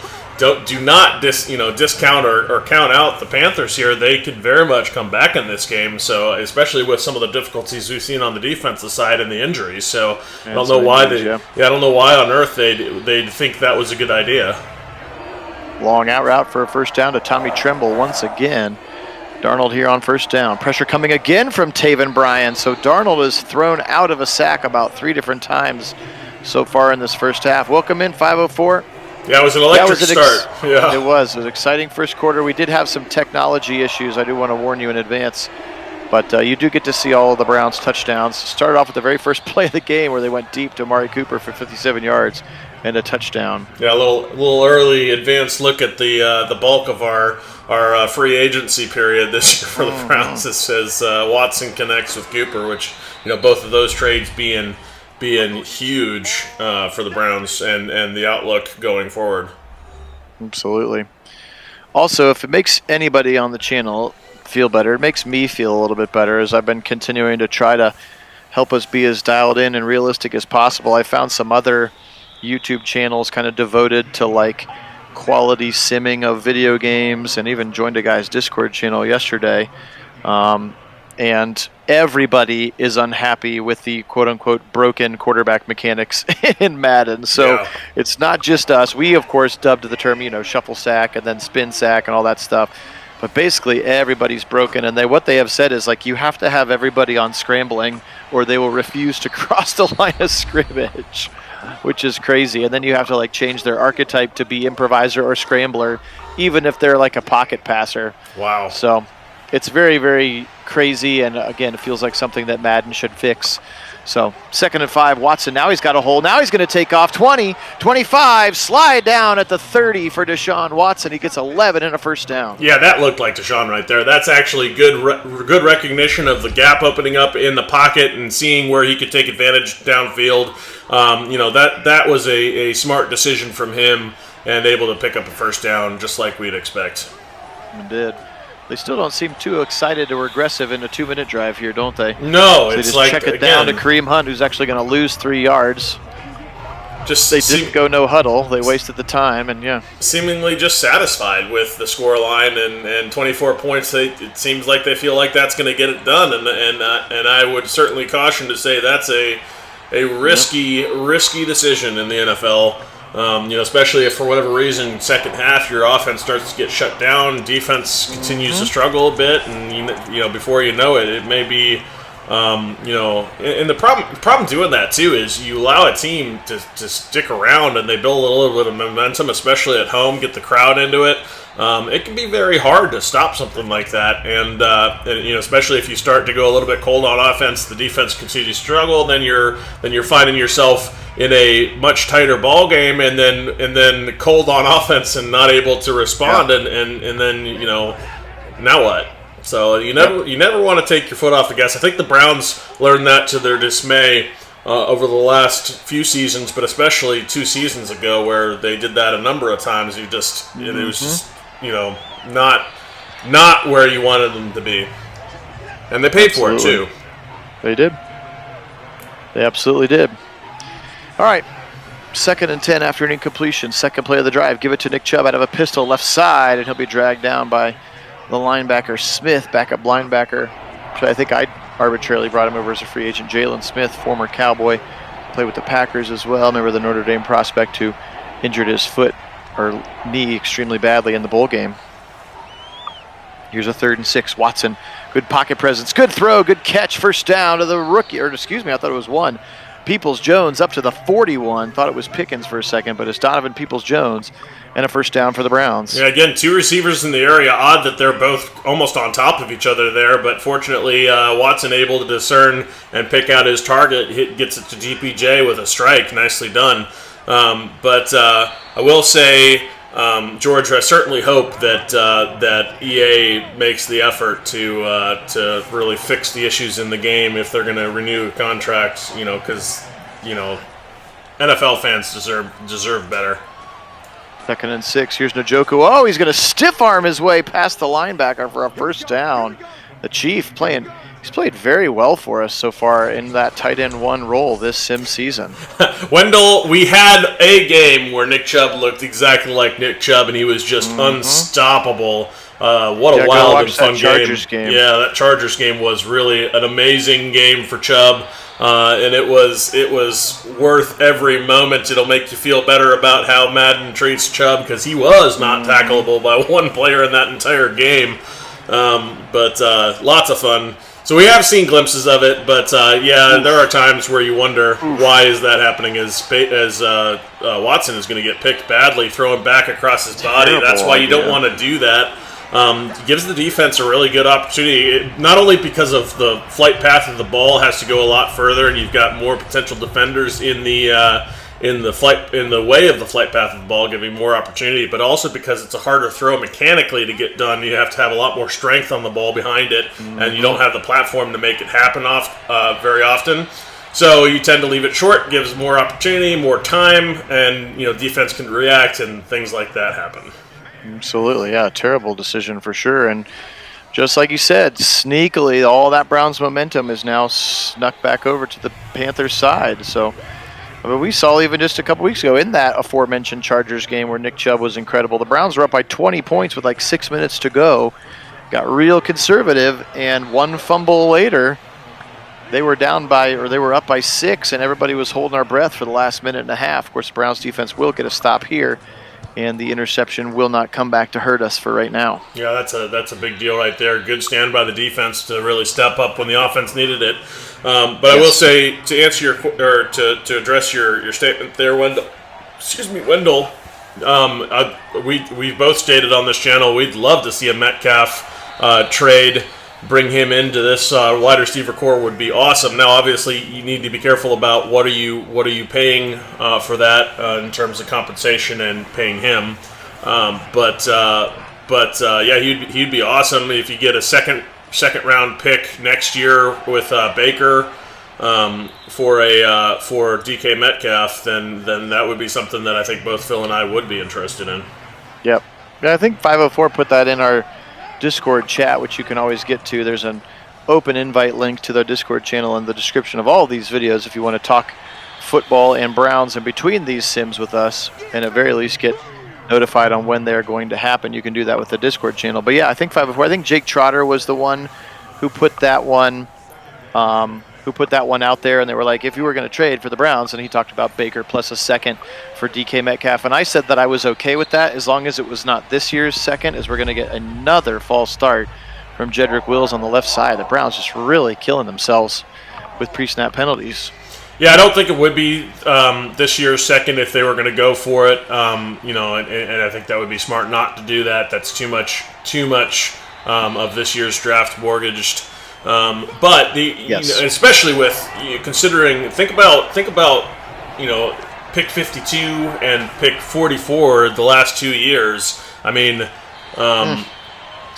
Do not discount or count out the Panthers here. They could very much come back in this game. So especially with some of the difficulties we've seen on the defensive side and the injuries. So I don't know why I don't know why on earth they'd think that was a good idea. Long out route for a first down to Tommy Tremble once again. Darnold here on first down. Pressure coming again from Taven Bryan. So Darnold is thrown out of a sack about 3 different times so far in this first half. Welcome in 5:04. Yeah, it was an electric start. Yeah, it was an exciting first quarter. We did have some technology issues. I do want to warn you in advance. But you do get to see all of the Browns' touchdowns. Started off with the very first play of the game where they went deep to Amari Cooper for 57 yards and a touchdown. Yeah, a little early advanced look at the bulk of our free agency period this year for the Browns. It says Watson connects with Cooper, which both of those trades being huge for the Browns and the outlook going forward. Absolutely. Also, if it makes anybody on the channel feel better, it makes me feel a little bit better as I've been continuing to try to help us be as dialed in and realistic as possible. I found some other YouTube channels kind of devoted to like quality simming of video games, and even joined a guy's Discord channel yesterday. And everybody is unhappy with the quote-unquote broken quarterback mechanics in Madden. So It's not just us. We, of course, dubbed the term, shuffle sack and then spin sack and all that stuff. But basically, everybody's broken. And what they have said is, like, you have to have everybody on scrambling or they will refuse to cross the line of scrimmage, which is crazy. And then you have to, like, change their archetype to be improviser or scrambler, even if they're, like, a pocket passer. Wow. So it's very, very crazy, and again, it feels like something that Madden should fix. So 2nd and 5, Watson, now he's got a hole. Now he's going to take off 20, 25, slide down at the 30 for Deshaun Watson. He gets 11 and a first down. Yeah, that looked like Deshaun right there. That's actually good recognition of the gap opening up in the pocket and seeing where he could take advantage downfield. That was a smart decision from him and able to pick up a first down just like we'd expect. It did. They still don't seem too excited or aggressive in a 2-minute drive here, don't they? No, so it's just like check it down to Kareem Hunt, who's actually going to lose 3 yards. They didn't go no huddle. They wasted the time, and seemingly just satisfied with the score line and 24 points. It seems like they feel like that's going to get it done, and I would certainly caution to say that's a risky decision in the NFL. Especially if for whatever reason, second half, your offense starts to get shut down, defense continues to struggle a bit, and before you know it, it may be, and the problem doing that too is you allow a team to stick around and they build a little bit of momentum, especially at home, get the crowd into it. It can be very hard to stop something like that, and especially if you start to go a little bit cold on offense, the defense continues to struggle. Then you're finding yourself in a much tighter ball game, and then cold on offense and not able to respond, and then now what? So you never want to take your foot off the gas. I think the Browns learned that to their dismay over the last few seasons, but especially 2 seasons ago, where they did that a number of times. It was just not where you wanted them to be, and they paid for it too. They did. They absolutely did. All right, 2nd and 10 after an incompletion. Second play of the drive. Give it to Nick Chubb out of a pistol left side, and he'll be dragged down by the linebacker Smith, backup linebacker. I think I arbitrarily brought him over as a free agent. Jalen Smith, former Cowboy, played with the Packers as well. Remember the Notre Dame prospect who injured his foot or knee extremely badly in the bowl game. Here's a 3rd and 6. Watson, good pocket presence, good throw, good catch, first down to the rookie, I thought it was 1. Peoples-Jones up to the 41. Thought it was Pickens for a second, but it's Donovan Peoples-Jones, and a first down for the Browns. Yeah, again, 2 receivers in the area. Odd that they're both almost on top of each other there, but fortunately Watson able to discern and pick out his target. Gets it to DPJ with a strike. Nicely done. But I will say, George, I certainly hope that EA makes the effort to really fix the issues in the game if they're going to renew contracts. Because NFL fans deserve better. 2nd and 6. Here's Njoku. Oh, he's going to stiff arm his way past the linebacker for a first down. The Chief he's played very well for us so far in that tight end 1 role this sim season. Wendell, we had a game where Nick Chubb looked exactly like Nick Chubb, and he was just unstoppable. What a wild and fun game. Yeah, that Chargers game was really an amazing game for Chubb. And it was worth every moment. It'll make you feel better about how Madden treats Chubb, because he was not tackleable by one player in that entire game. But lots of fun. So we have seen glimpses of it, but there are times where you wonder why is that happening as Watson is going to get picked badly, throwing back across his body. That's why you don't want to do that. Gives the defense a really good opportunity, not only because of the flight path of the ball has to go a lot further, and you've got more potential defenders in the way of the flight path of the ball, giving more opportunity, but also because it's a harder throw mechanically to get done. You have to have a lot more strength on the ball behind it, and you don't have the platform to make it happen very often. So you tend to leave it short, gives more opportunity, more time, and defense can react, and things like that happen. Absolutely, yeah, terrible decision for sure. And just like you said, sneakily, all that Browns momentum is now snuck back over to the Panthers side. So we saw even just a couple weeks ago in that aforementioned Chargers game where Nick Chubb was incredible. The Browns were up by 20 points with like 6 minutes to go. Got real conservative, and one fumble later, they were up by 6, and everybody was holding our breath for the last minute and a half. Of course, the Browns defense will get a stop here, and the interception will not come back to hurt us for right now. Yeah, that's a big deal right there. Good stand by the defense to really step up when the offense needed it. But I will say, to answer to address your statement there, Wendell. We both stated on this channel we'd love to see a Metcalf trade. Bring him into this wide receiver core would be awesome. Now, obviously, you need to be careful about what are you paying for that in terms of compensation and paying him. But he'd be awesome if you get a second round pick next year with Baker for DK Metcalf. Then that would be something that I think both Phil and I would be interested in. Yep. Yeah, I think 504 put that in our Discord chat, which you can always get to. There's an open invite link to the Discord channel in the description of all of these videos if you want to talk football and Browns in between these sims with us, and at very least get notified on when they're going to happen. You can do that with the Discord channel. But yeah, I think 504. I think Jake Trotter was the one who put that one out there, and they were like, if you were going to trade for the Browns, and he talked about Baker plus a second for DK Metcalf, and I said that I was okay with that as long as it was not this year's second, as we're going to get another false start from Jedrick Wills on the left side. The Browns just really killing themselves with pre-snap penalties. Yeah, I don't think it would be this year's second if they were going to go for it. And I think that would be smart not to do that. That's too much of this year's draft mortgaged. But especially with considering, think about pick 52 and pick 44 the last 2 years. I mean,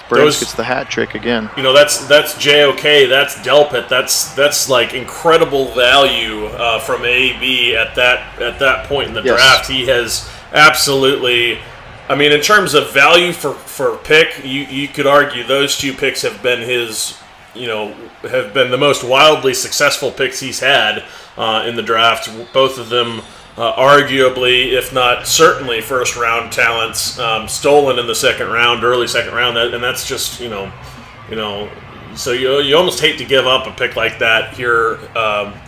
Burns gets the hat trick again. That's JOK, that's Delpit, that's like incredible value from AB at that point in the draft. He has absolutely. I mean, in terms of value for pick, you could argue those 2 picks have been his. Have been the most wildly successful picks he's had in the draft. Both of them arguably, if not certainly, first-round talents, stolen in the second round, early second round, and that's just, so you almost hate to give up a pick like that here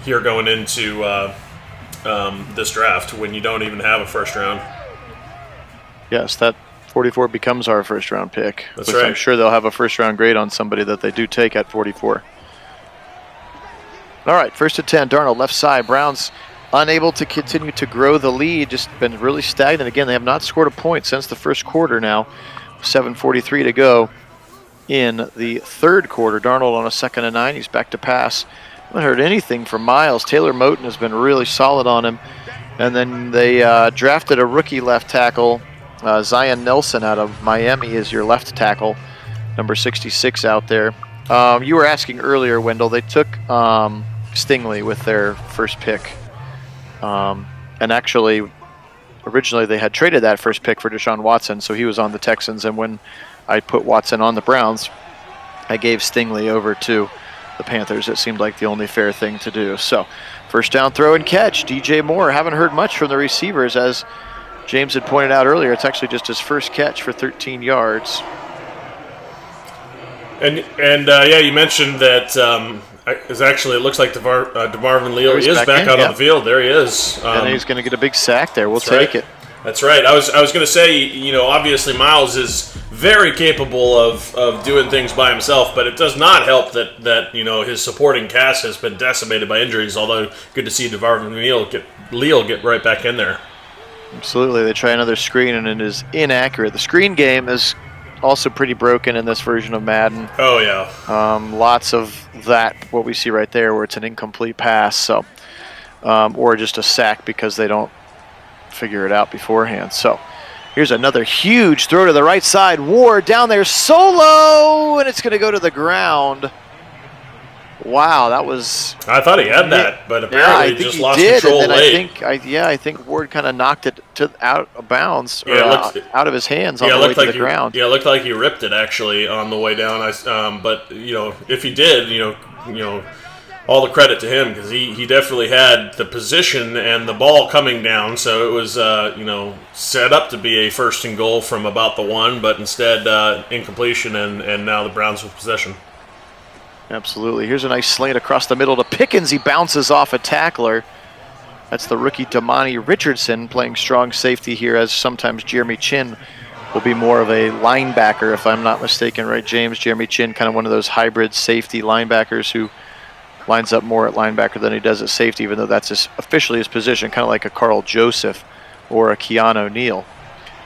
going into this draft when you don't even have a first round. Yes, that 44 becomes our first-round pick. That's right. I'm sure they'll have a first-round grade on somebody that they do take at 44. All right, 1st and 10, Darnold left side. Browns unable to continue to grow the lead, just been really stagnant. Again, they have not scored a point since the first quarter now. 7:43 to go in the third quarter. Darnold on a 2nd and 9. He's back to pass. Haven't heard anything from Miles. Taylor Moton has been really solid on him. And then they drafted a rookie left tackle. Zion Nelson out of Miami is your left tackle, number 66 out there. You were asking earlier, Wendell, they took Stingley with their first pick. And actually, originally they had traded that first pick for Deshaun Watson, so he was on the Texans. And when I put Watson on the Browns, I gave Stingley over to the Panthers. It seemed like the only fair thing to do. So, first down throw and catch. DJ Moore, haven't heard much from the receivers. As James had pointed out earlier, it's actually just his first catch for 13 yards. And yeah, you mentioned that it looks like DeMarvin Leal is back out on the field. There he is. And he's going to get a big sack there. We'll take it. That's right. I was going to say, obviously Miles is very capable of doing things by himself, but it does not help that his supporting cast has been decimated by injuries. Although good to see DeMarvin Leal get right back in there. Absolutely. They try another screen and it is inaccurate. The screen game is also pretty broken in this version of Madden. Oh yeah. Lots of that. What we see right there, where it's an incomplete pass, so or just a sack because they don't figure it out beforehand. So here's another huge throw to the right side. Ward down there solo, and it's going to go to the ground. Wow, that was... I thought he had that, but apparently he just lost control late. I think Ward kind of knocked it out of bounds, or out of his hands on the way to the ground. Yeah, it looked like he ripped it actually on the way down. But if he did, all the credit to him, because he definitely had the position and the ball coming down. So it was set up to be a 1st and goal from about the 1, but instead incompletion, and now the Browns with possession. Absolutely. Here's a nice slant across the middle to Pickens. He bounces off a tackler. That's the rookie Damani Richardson playing strong safety here, as sometimes Jeremy Chin will be more of a linebacker, if I'm not mistaken, right, James? Jeremy Chin, kind of one of those hybrid safety linebackers who lines up more at linebacker than he does at safety, even though that's officially his position, kind of like a Carl Joseph or a Keanu Neal.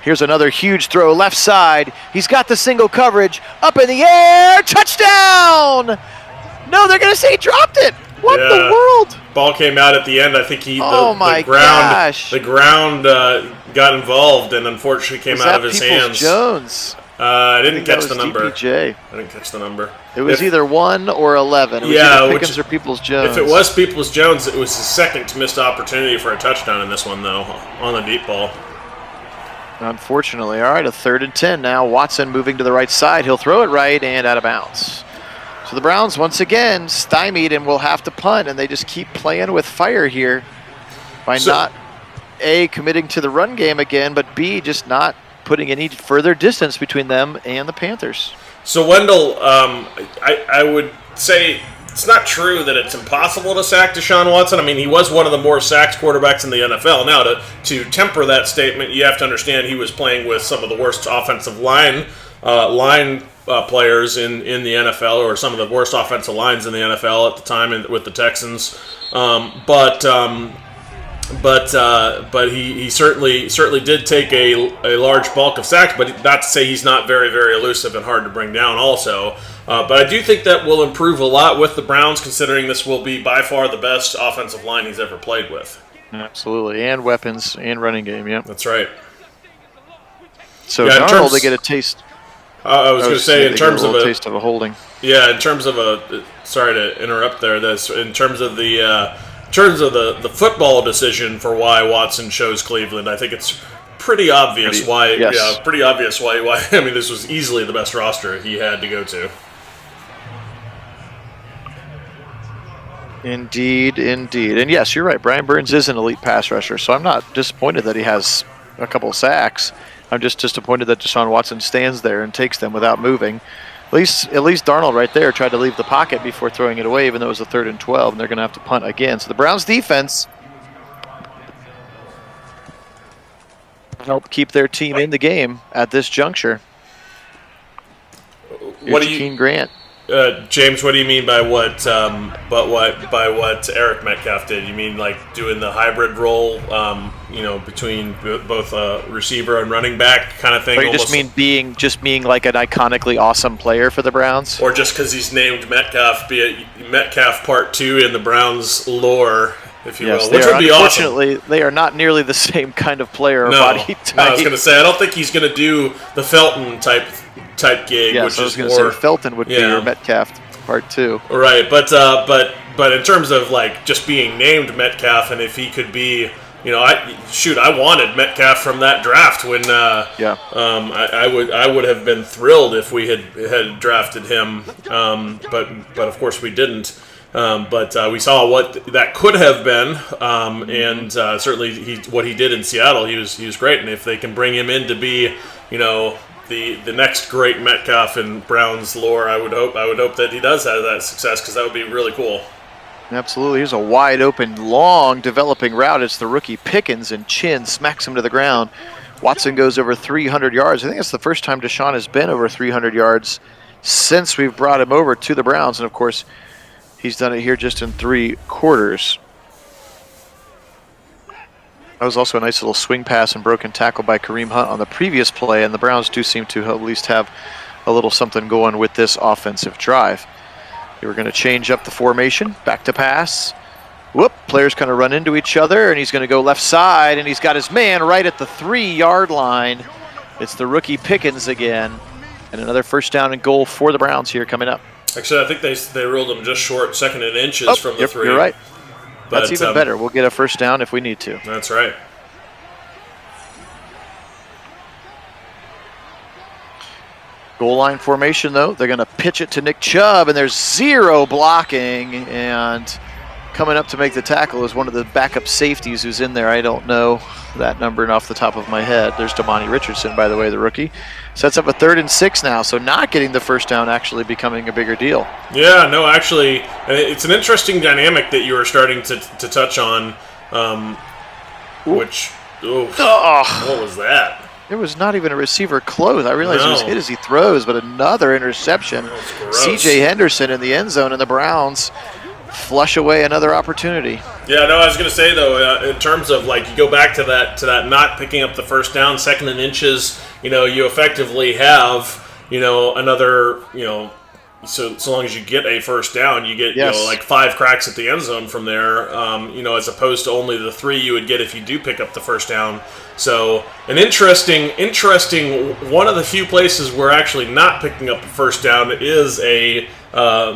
Here's another huge throw, left side. He's got the single coverage, up in the air, touchdown! No, they're going to say he dropped it. What in the world? Ball came out at the end. I think the ground got involved and unfortunately came out of his hands. Jones? I didn't catch the number. DPJ. I didn't catch the number. It was either 1 or 11. It was either Pickens or Peoples-Jones. If it was Peoples-Jones, it was his second missed opportunity for a touchdown in this one, though, on the deep ball. Unfortunately. All right, a 3rd and 10 now. Watson moving to the right side. He'll throw it right and out of bounds. So the Browns once again stymied and will have to punt, and they just keep playing with fire here by not A, committing to the run game again, but B, just not putting any further distance between them and the Panthers. So Wendell, I would say it's not true that it's impossible to sack Deshaun Watson. I mean, he was one of the more sacked quarterbacks in the NFL. Now, to temper that statement, you have to understand he was playing with some of the worst offensive line players in the NFL, or some of the worst offensive lines in the NFL at the time with the Texans. But he certainly did take a large bulk of sacks, but not to say he's not very, very elusive and hard to bring down also. But I do think that will improve a lot with the Browns, considering this will be by far the best offensive line he's ever played with. Absolutely, and weapons and running game, yeah. That's right. So Darnold, they get a taste. I was going to say, in terms of a taste of a holding. Yeah, in terms of sorry to interrupt there. In terms of the football decision for why Watson chose Cleveland, I think it's pretty obvious why. Yes. Yeah, pretty obvious why. I mean, this was easily the best roster he had to go to. Indeed. And yes, you're right. Brian Burns is an elite pass rusher, so I'm not disappointed that he has a couple sacks. I'm just disappointed that Deshaun Watson stands there and takes them without moving. At least Darnold right there tried to leave the pocket before throwing it away, even though it was a 3rd and 12, and they're going to have to punt again. So the Browns defense helped keep their team in the game at this juncture. Keen Grant. James, what do you mean by what Eric Metcalf did? You mean like doing the hybrid role, between both receiver and running back kind of thing? Or you just mean being like an iconically awesome player for the Browns? Or just because he's named Metcalf, be it Metcalf Part 2 in the Browns lore, if you will, which would be awesome. Unfortunately, they are not nearly the same kind of player or body type. No, I was going to say, I don't think he's going to do the Felton type gig. Yeah, which so I was is going to say Felton would be your Metcalf Part 2. Right, but in terms of like just being named Metcalf, and if he could be, I wanted Metcalf from that draft when I would have been thrilled if we had drafted him, but of course we didn't. But we saw what that could have been, and certainly what he did in Seattle, he was great. And if they can bring him in to be, the next great Metcalf in Browns lore, I would hope that he does have that success, because that would be really cool. Absolutely. Here's a wide open, long developing route. It's the rookie Pickens, and Chin smacks him to the ground. Watson goes over 300 yards. I think it's the first time Deshaun has been over 300 yards since we've brought him over to the Browns, and of course, he's done it here just in 3 quarters. That was also a nice little swing pass and broken tackle by Kareem Hunt on the previous play, and the Browns do seem to at least have a little something going with this offensive drive. They were going to change up the formation, back to pass. Whoop, players kind of run into each other, and he's going to go left side, and he's got his man right at the 3-yard line. It's the rookie Pickens again, and another first down and goal for the Browns here coming up. Actually, I think they ruled him just short, second and inches from the 3. You're right. But, that's even better. We'll get a first down if we need to. That's right. Goal line formation, though. They're going to pitch it to Nick Chubb, and there's 0 blocking. And coming up to make the tackle is one of the backup safeties who's in there. I don't know that number off the top of my head. There's Damani Richardson, by the way, the rookie. Sets up a 3rd and 6 now, so not getting the first down actually becoming a bigger deal. Yeah, no, actually, it's an interesting dynamic that you were starting to touch on, what was that? There was not even a receiver close. I realized he was hit as he throws, but another interception. C.J. Henderson in the end zone, and the Browns flush away another opportunity. Yeah, no, I was going to say, though, in terms of, like, you go back to that not picking up the first down, 2nd and inches, you effectively have, another, so long as you get a first down, you get, like 5 cracks at the end zone from there, as opposed to only the 3 you would get if you do pick up the first down. So an interesting, one of the few places where actually not picking up the first down is a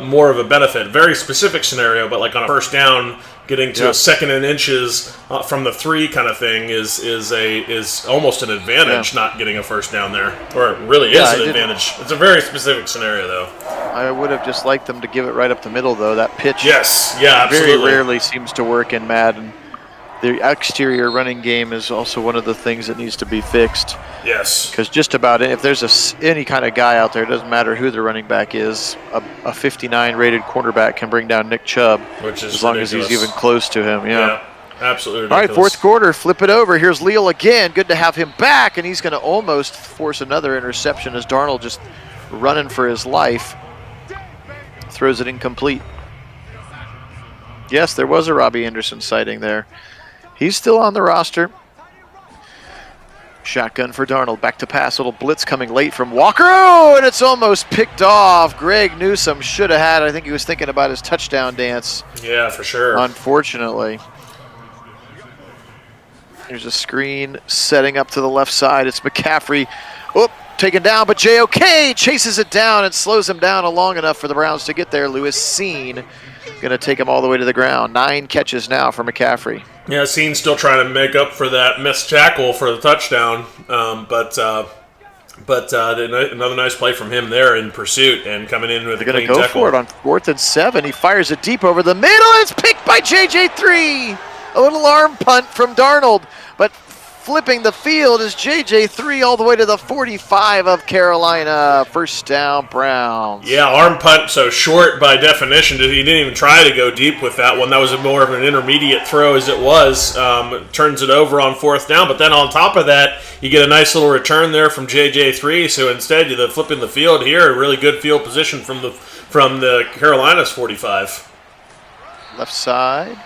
more of a benefit. Very specific scenario, but like on a first down, getting to a 2nd and inches from the 3 kind of thing is almost an advantage. Not getting a first down there, or it really is an advantage. It's a very specific scenario, though. I would have just liked them to give it right up the middle, though. That pitch, absolutely, very rarely seems to work in Madden. The exterior running game is also one of the things that needs to be fixed. Yes. Because just about if there's any kind of guy out there, it doesn't matter who the running back is, a 59 rated cornerback can bring down Nick Chubb, which is as long as he's even close to him. Yeah, absolutely. All right, 4th quarter, flip it over. Here's Leal again. Good to have him back, and he's going to almost force another interception as Darnold just running for his life. Throws it incomplete. Yes, there was a Robbie Anderson sighting there. He's still on the roster. Shotgun for Darnold. Back to pass. Little blitz coming late from Walker. Oh, and it's almost picked off. Greg Newsome should have had. I think he was thinking about his touchdown dance. Yeah, for sure. Unfortunately. There's a screen setting up to the left side. It's McCaffrey. Oh, taken down, but JOK chases it down and slows him down long enough for the Browns to get there. Lewis Seen going to take him all the way to the ground. 9 catches now for McCaffrey. Yeah, Seen's still trying to make up for that missed tackle for the touchdown, but another nice play from him there in pursuit and coming in with a clean tackle. Going to go for it on 4th and 7. He fires it deep over the middle. It's picked by JJ3. A little arm punt from Darnold, but flipping the field is JJ3 all the way to the 45 of Carolina. First down, Browns. Yeah, arm punt, so short by definition. He didn't even try to go deep with that one. That was more of an intermediate throw as it was. Turns it over on fourth down, but then on top of that, you get a nice little return there from JJ3. So instead, you're flipping the field here. A really good field position from the Carolina's 45. Left side.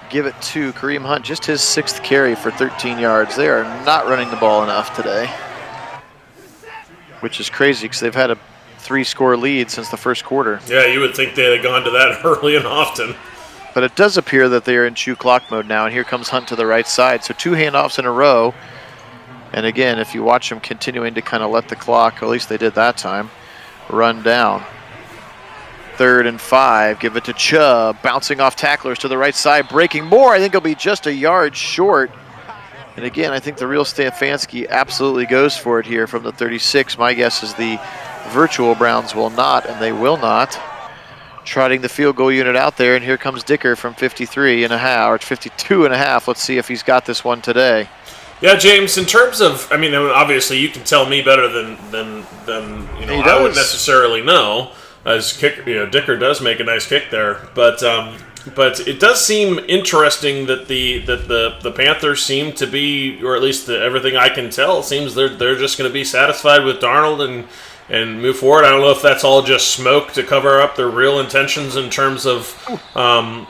Give it to Kareem Hunt, just his 6th carry for 13 yards. They are not running the ball enough today, which is crazy because they've had a 3-score lead since the first quarter. Yeah, you would think they'd have gone to that early and often. But it does appear that they are in chew clock mode now, and here comes Hunt to the right side. So 2 handoffs in a row. And again, if you watch them continuing to kind of let the clock, at least they did that time, run down. 3rd and 5, give it to Chubb, bouncing off tacklers to the right side, breaking more. I think he'll be just a yard short. And again, I think the real Stefanski absolutely goes for it here from the 36. My guess is the virtual Browns will not, and they will not. Trotting the field goal unit out there, and here comes Dicker from 53 and a half, or 52 and a half. Let's see if he's got this one today. Yeah, James, in terms of, I mean, obviously you can tell me better than I would necessarily know. As Dicker does make a nice kick there, but it does seem interesting that the Panthers seem to be, or at least everything I can tell, seems they're just going to be satisfied with Darnold and move forward. I don't know if that's all just smoke to cover up their real intentions in terms of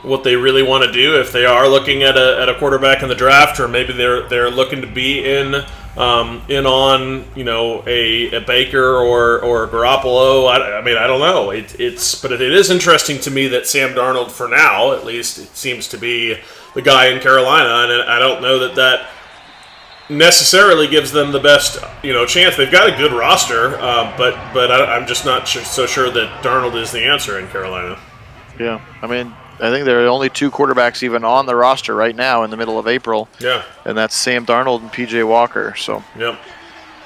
what they really want to do. If they are looking at a quarterback in the draft, or maybe they're looking to be in on a Baker or Garoppolo. I mean, I don't know. But it is interesting to me that Sam Darnold, for now at least, it seems to be the guy in Carolina, and I don't know that necessarily gives them the best chance. They've got a good roster, but I'm just not so sure that Darnold is the answer in Carolina. Yeah, I mean, I think there are only 2 quarterbacks even on the roster right now in the middle of April. Yeah. And that's Sam Darnold and P.J. Walker. So, yep.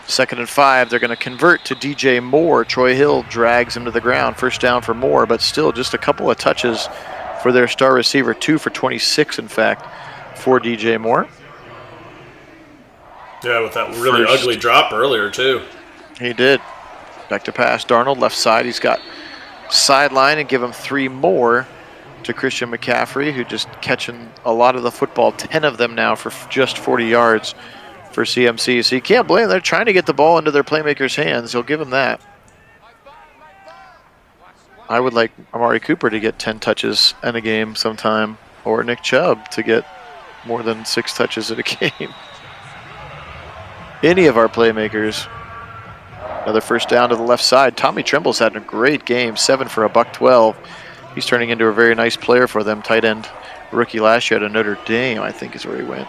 2nd and 5, they're going to convert to DJ Moore. Troy Hill drags him to the ground. First down for Moore, but still just a couple of touches for their star receiver. 2 for 26, in fact, for DJ Moore. Yeah, with that really ugly drop earlier, too. He did. Back to pass. Darnold, left side. He's got sideline and give him 3 more to Christian McCaffrey, who just catching a lot of the football, 10 of them now for just 40 yards for CMC. So you can't blame them. They're trying to get the ball into their playmakers' hands. You'll give them that. I would like Amari Cooper to get 10 touches in a game sometime, or Nick Chubb to get more than 6 touches in a game. Any of our playmakers. Another first down to the left side. Tommy Tremble's had a great game, 7 for $112. He's turning into a very nice player for them. Tight end rookie last year at Notre Dame, I think is where he went.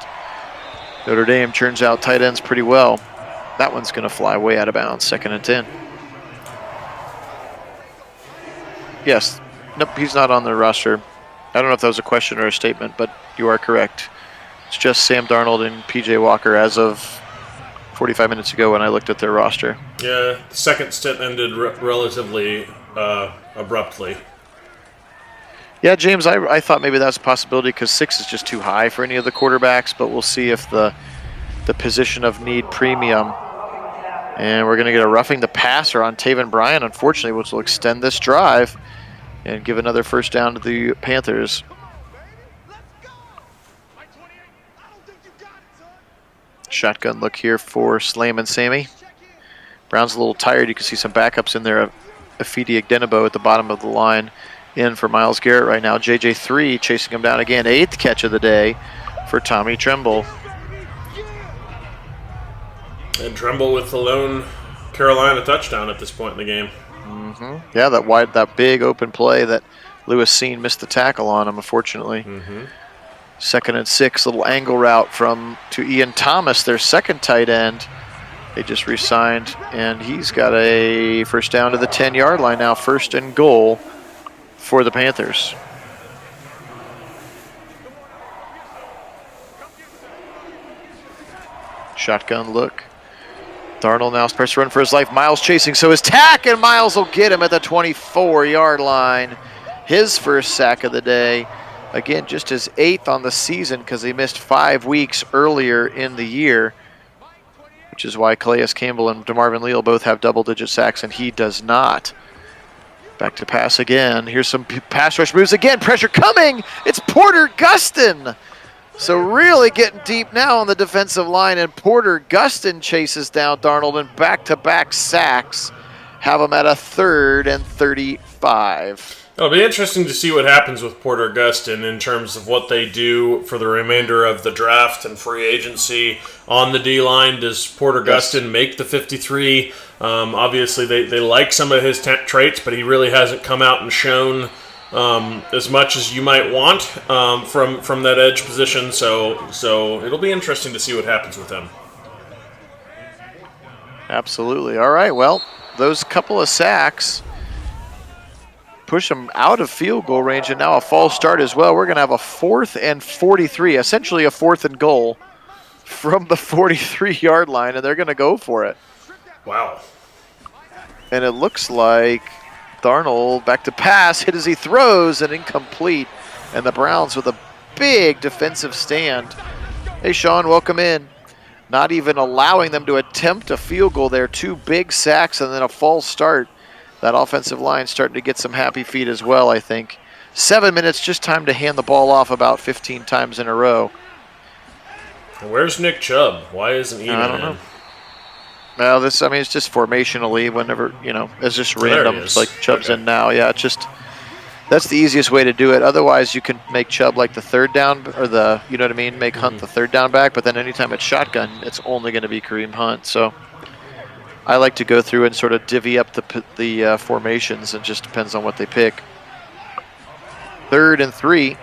Notre Dame churns out tight ends pretty well. That one's going to fly way out of bounds. 2nd and 10. Yes. Nope, he's not on the roster. I don't know if that was a question or a statement, but you are correct. It's just Sam Darnold and P.J. Walker as of 45 minutes ago when I looked at their roster. Yeah, the second stint ended relatively abruptly. Yeah, James, I thought maybe that's a possibility because 6 is just too high for any of the quarterbacks, but we'll see if the position of need premium. And we're going to get a roughing the passer on Taven Bryan, unfortunately, which will extend this drive and give another first down to the Panthers. Shotgun look here for Slam and Sammy. Brown's a little tired. You can see some backups in there. Afidi Igdenebo at the bottom of the line. In for Myles Garrett right now. JJ3 chasing him down again. 8th catch of the day for Tommy Tremble. And Tremble with the lone Carolina touchdown at this point in the game. Mm-hmm. Yeah, that big open play that Lewis Seen missed the tackle on him, unfortunately. Mm-hmm. 2nd and 6, little angle route to Ian Thomas, their second tight end. They just re-signed, and he's got a first down to the 10-yard line now. 1st and goal for the Panthers. Shotgun look. Darnold now starts to run for his life. Miles chasing, so his tack, and Miles will get him at the 24-yard line. His first sack of the day. Again, just his 8th on the season because he missed 5 weeks earlier in the year, which is why Calais Campbell and DeMarvin Leal both have double-digit sacks, and he does not. Back to pass again. Here's some pass rush moves again. Pressure coming. It's Porter Gustin. So really getting deep now on the defensive line, and Porter Gustin chases down Darnold, and back-to-back sacks have him at a 3rd and 35. It'll be interesting to see what happens with Porter Gustin in terms of what they do for the remainder of the draft and free agency on the D-line. Does Porter Gustin make the 53? Obviously, they like some of his traits, but he really hasn't come out and shown as much as you might want from that edge position. So it'll be interesting to see what happens with him. Absolutely. All right, well, those couple of sacks push them out of field goal range, and now a false start as well. We're going to have a 4th and 43, essentially a 4th and goal from the 43-yard line, and they're going to go for it. Wow. And it looks like Darnold back to pass, hit as he throws, and incomplete. And the Browns with a big defensive stand. Hey, Sean, welcome in. Not even allowing them to attempt a field goal there. 2 big sacks and then a false start. That offensive line starting to get some happy feet as well, I think. 7 minutes, just time to hand the ball off about 15 times in a row. Where's Nick Chubb? Why isn't he in? I don't know. Well, it's just formationally, whenever, it's just random. It's like Chubb's in now. Yeah, it's just, that's the easiest way to do it. Otherwise, you can make Chubb like the 3rd down, or make Hunt the 3rd down back, but then anytime it's shotgun, it's only going to be Kareem Hunt. So I like to go through and sort of divvy up the formations. It just depends on what they pick. 3rd and 3.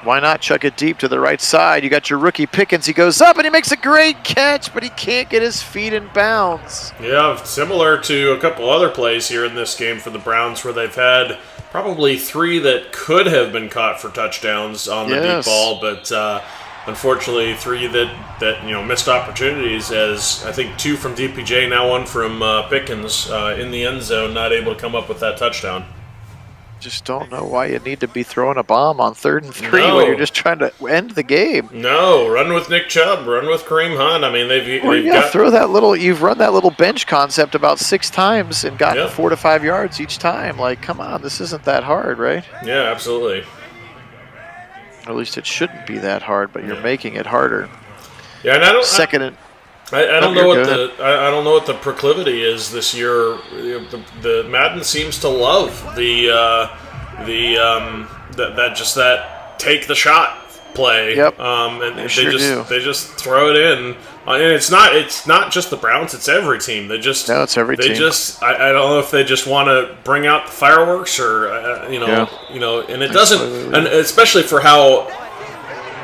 Why not chuck it deep to the right side? You got your rookie Pickens. He goes up and he makes a great catch, but he can't get his feet in bounds. Yeah, similar to a couple other plays here in this game for the Browns, where they've had probably 3 that could have been caught for touchdowns on the deep ball, but unfortunately 3 that missed opportunities, as I think 2 from DPJ, now 1 from Pickens in the end zone, not able to come up with that touchdown. Just don't know why you need to be throwing a bomb on 3rd and 3 when you're just trying to end the game. No, run with Nick Chubb, run with Kareem Hunt. I mean, they've You've run that little bench concept about 6 times and gotten 4 to 5 yards each time. Like, come on, this isn't that hard, right? Yeah, absolutely. Or at least it shouldn't be that hard, but you're making it harder. Yeah, and I don't. I don't know what the proclivity is this year. The Madden seems to love that take the shot play. Yep. And they do. just throw it in. And it's not just the Browns, it's every team. It's every team. I don't know if they just want to bring out the fireworks or and it doesn't, and especially for how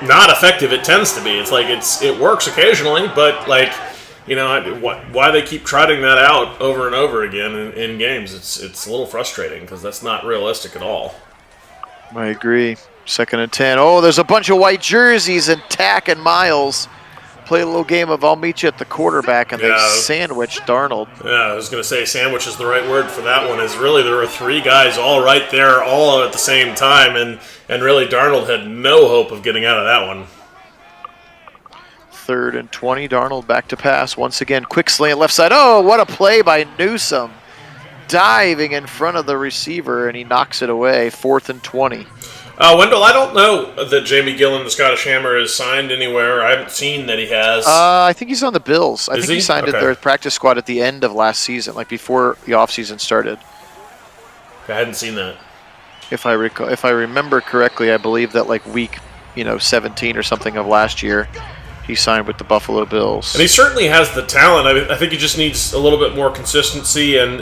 not effective it tends to be. It's like it works occasionally, but why they keep trotting that out over and over again in games? It's a little frustrating because that's not realistic at all. I agree. 2nd and 10. Oh, there's a bunch of white jerseys, and Tack and Miles play a little game of I'll meet you at the quarterback, and they sandwich Darnold. Yeah, I was going to say sandwich is the right word for that one. Is really there were 3 guys all right there, all at the same time, and really Darnold had no hope of getting out of that one. 3rd and 20. Darnold back to pass once again. Quick slant left side. Oh, what a play by Newsome, diving in front of the receiver, and he knocks it away. 4th and 20. Wendell, I don't know that Jamie Gillan, the Scottish Hammer, is signed anywhere. I haven't seen that he has. I think he's on the Bills. I think he signed at their practice squad at the end of last season, like before the offseason started. I hadn't seen that. If I remember correctly, I believe that like week 17 or something of last year, he signed with the Buffalo Bills. And he certainly has the talent. I think he just needs a little bit more consistency and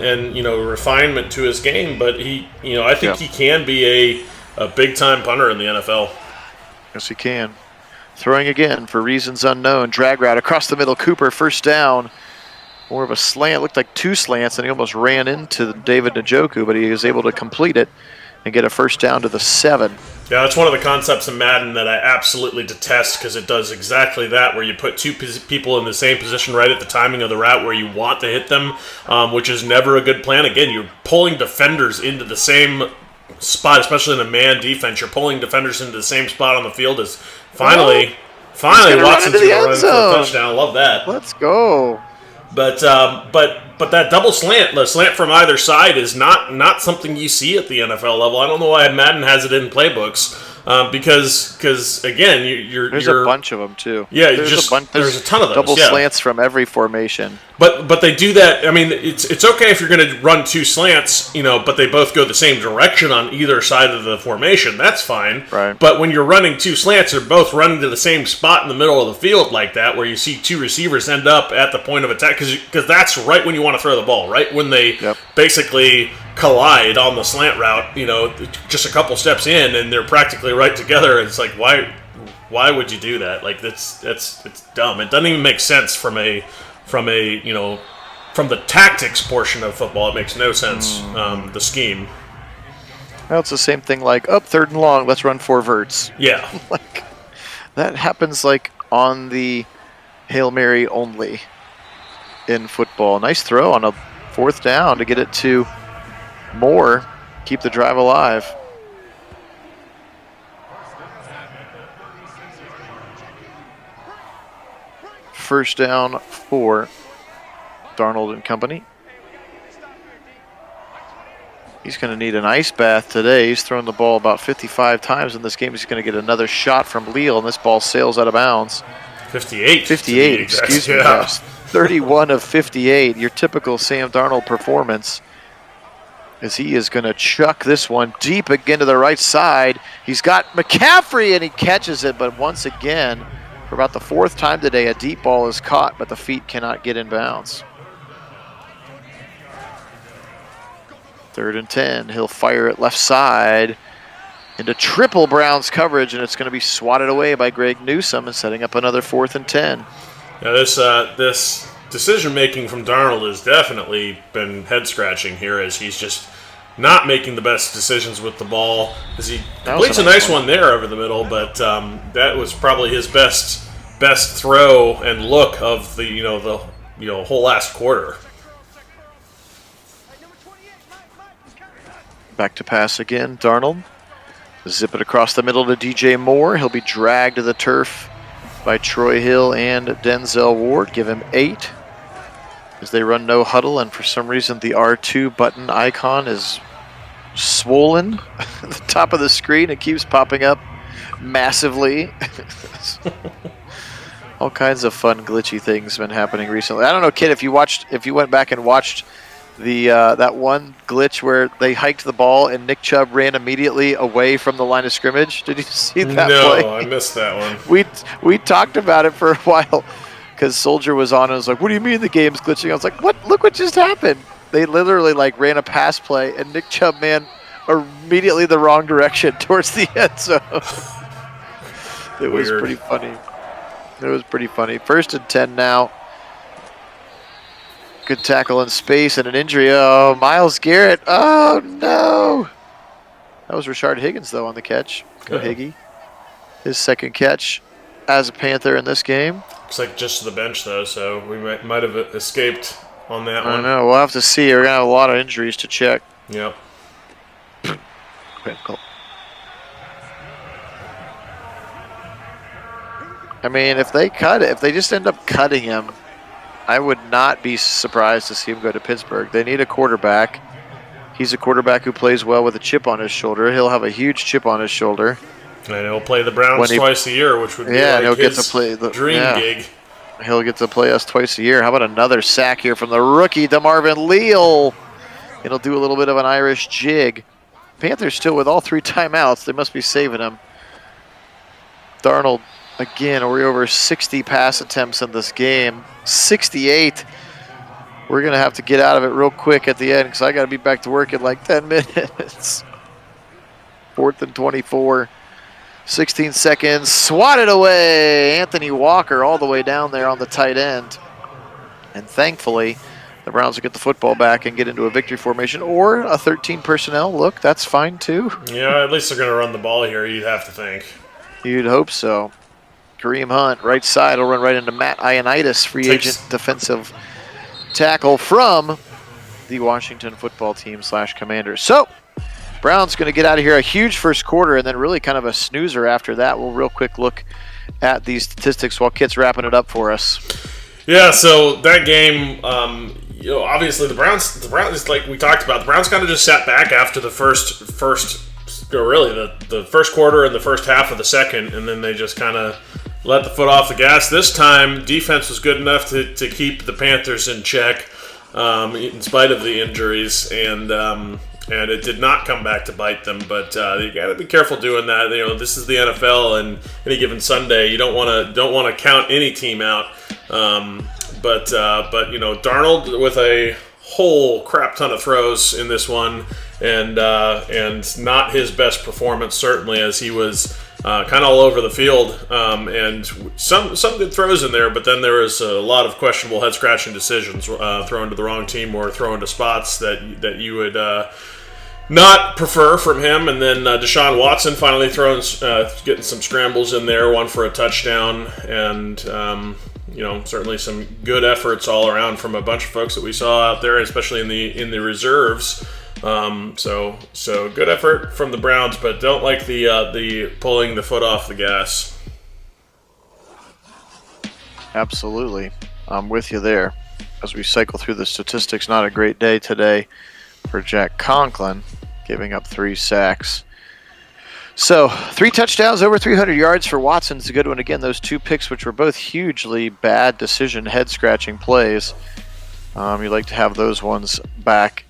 refinement to his game. But I think he can be a big-time punter in the NFL. Yes, he can. Throwing again for reasons unknown. Drag route across the middle. Cooper, 1st down. More of a slant. Looked like 2 slants, and he almost ran into David Njoku, but he was able to complete it and get a 1st down to the 7. Yeah, that's one of the concepts in Madden that I absolutely detest, because it does exactly that, where you put 2 people in the same position right at the timing of the route where you want to hit them, which is never a good plan. Again, you're pulling defenders into the same spot, especially in a man defense. You're pulling defenders into the same spot on the field as finally Watson's going to run for a touchdown. I love that. Let's go. But that double slant, the slant from either side, is not something you see at the NFL level. I don't know why Madden has it in playbooks. Because again, there's a bunch of them too. Yeah, there's a ton of those. Double slants from every formation. But they do that. I mean, it's okay if you're going to run two slants, but they both go the same direction on either side of the formation. That's fine. Right. But when you're running two slants, they're both running to the same spot in the middle of the field like that, where you see two receivers end up at the point of attack, because that's right when you want to throw the ball, right when they basically collide on the slant route, just a couple steps in, and they're practically right together. It's like, why would you do that? Like, it's dumb. It doesn't even make sense from the tactics portion of football. It makes no sense. The scheme. Well, it's the same thing. Like, third and long, let's run 4 verts. Yeah, like that happens like on the Hail Mary only in football. Nice throw on a 4th down to get it to Moore, keep the drive alive. First down for Darnold and company. He's going to need an ice bath today. He's thrown the ball about 55 times in this game. He's going to get another shot from Leal, and this ball sails out of bounds. 58. 58, excuse me. Yeah. 31 of 58, your typical Sam Darnold performance, as he is going to chuck this one deep again to the right side. He's got McCaffrey, and he catches it, but once again, for about the 4th time today, a deep ball is caught, but the feet cannot get in bounds. 3rd and 10. He'll fire it left side into triple Browns coverage, and it's going to be swatted away by Greg Newsome and setting up another 4th and 10. Now this decision-making from Darnold has definitely been head-scratching here, as he's just not making the best decisions with the ball. As he completes a nice one there over the middle, but that was probably his best throw and look of the whole last quarter. Back to pass again, Darnold. Zip it across the middle to DJ Moore. He'll be dragged to the turf by Troy Hill and Denzel Ward. Give him 8 as they run no huddle, and for some reason the R2 button icon is swollen at the top of the screen. It keeps popping up massively. All kinds of fun glitchy things have been happening recently. I don't know, Kit, if you went back and watched the that one glitch where they hiked the ball and Nick Chubb ran immediately away from the line of scrimmage. Did you see that play? No, I missed that one. We talked about it for a while because Soldier was on and was like, "What do you mean the game's glitching?" I was like, "What? Look what just happened." They literally ran a pass play and Nick Chubb immediately the wrong direction towards the end zone. It was pretty funny. It was pretty funny. 1st and 10 now. Good tackle in space and an injury. Oh, Myles Garrett. Oh, no. That was Rashard Higgins, though, on the catch. Go Higgy. His 2nd catch as a Panther in this game. Looks like just to the bench, though, so we might have escaped on that one. I know. We'll have to see. We're going to have a lot of injuries to check. Yep. Critical. I mean, if they just end up cutting him, I would not be surprised to see him go to Pittsburgh. They need a quarterback. He's a quarterback who plays well with a chip on his shoulder. He'll have a huge chip on his shoulder. And he'll play the Browns twice a year, which would be he'll his get to play the dream gig. He'll get to play us twice a year. How about another sack here from the rookie, DeMarvin Leal? It'll do a little bit of an Irish jig. Panthers still with all 3 timeouts. They must be saving him. Darnold, again, we're over 60 pass attempts in this game. 68. We're going to have to get out of it real quick at the end because I got to be back to work in like 10 minutes. 4th and 24. 16 seconds. Swatted away. Anthony Walker all the way down there on the tight end. And thankfully, the Browns will get the football back and get into a victory formation or a 13 personnel. Look, that's fine too. Yeah, at least they're going to run the ball here, you'd have to think. You'd hope so. Kareem Hunt, right side, will run right into Matt Ioannidis, free agent defensive tackle from the Washington football team / Commanders. So, Browns going to get out of here a huge first quarter and then really kind of a snoozer after that. We'll real quick look at these statistics while Kit's wrapping it up for us. Yeah, so that game, obviously the Browns, like we talked about, the Browns kind of just sat back after the the first quarter and the first half of the second, and then they just kind of let the foot off the gas. This time, defense was good enough to keep the Panthers in check in spite of the injuries, and it did not come back to bite them. But you got to be careful doing that. This is the NFL, and any given Sunday, you don't want to count any team out. But Darnold with a whole crap ton of throws in this one, and not his best performance certainly, as he was kind of all over the field, and some good throws in there, but then there was a lot of questionable head scratching decisions, throwing to the wrong team or throwing to spots that you would not prefer from him. And then Deshaun Watson finally getting some scrambles in there, one for a touchdown, and certainly some good efforts all around from a bunch of folks that we saw out there, especially in the reserves. So good effort from the Browns, but don't like the pulling the foot off the gas. Absolutely, I'm with you there. As we cycle through the statistics, not a great day today for Jack Conklin, giving up 3 sacks. So 3 touchdowns, over 300 yards for Watson is a good one. Again, those 2 picks, which were both hugely bad decision, head-scratching plays. You'd like to have those ones back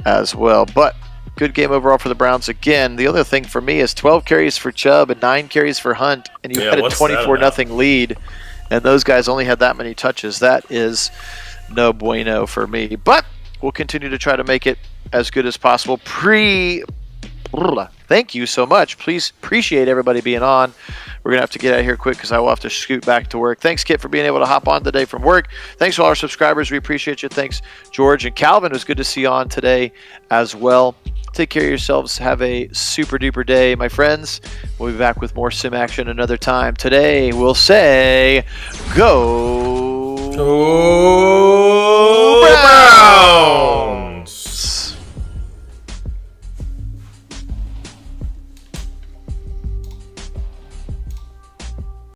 as well. But good game overall for the Browns. Again, the other thing for me is 12 carries for Chubb and 9 carries for Hunt, and you had a 24-0 lead, and those guys only had that many touches. That is no bueno for me. But we'll continue to try to make it as good as possible. Thank you so much. Please appreciate everybody being on. We're going to have to get out of here quick because I will have to scoot back to work. Thanks, Kit, for being able to hop on today from work. Thanks to all our subscribers. We appreciate you. Thanks, George and Calvin. It was good to see you on today as well. Take care of yourselves. Have a super-duper day, my friends. We'll be back with more sim action another time. Today, we'll say, go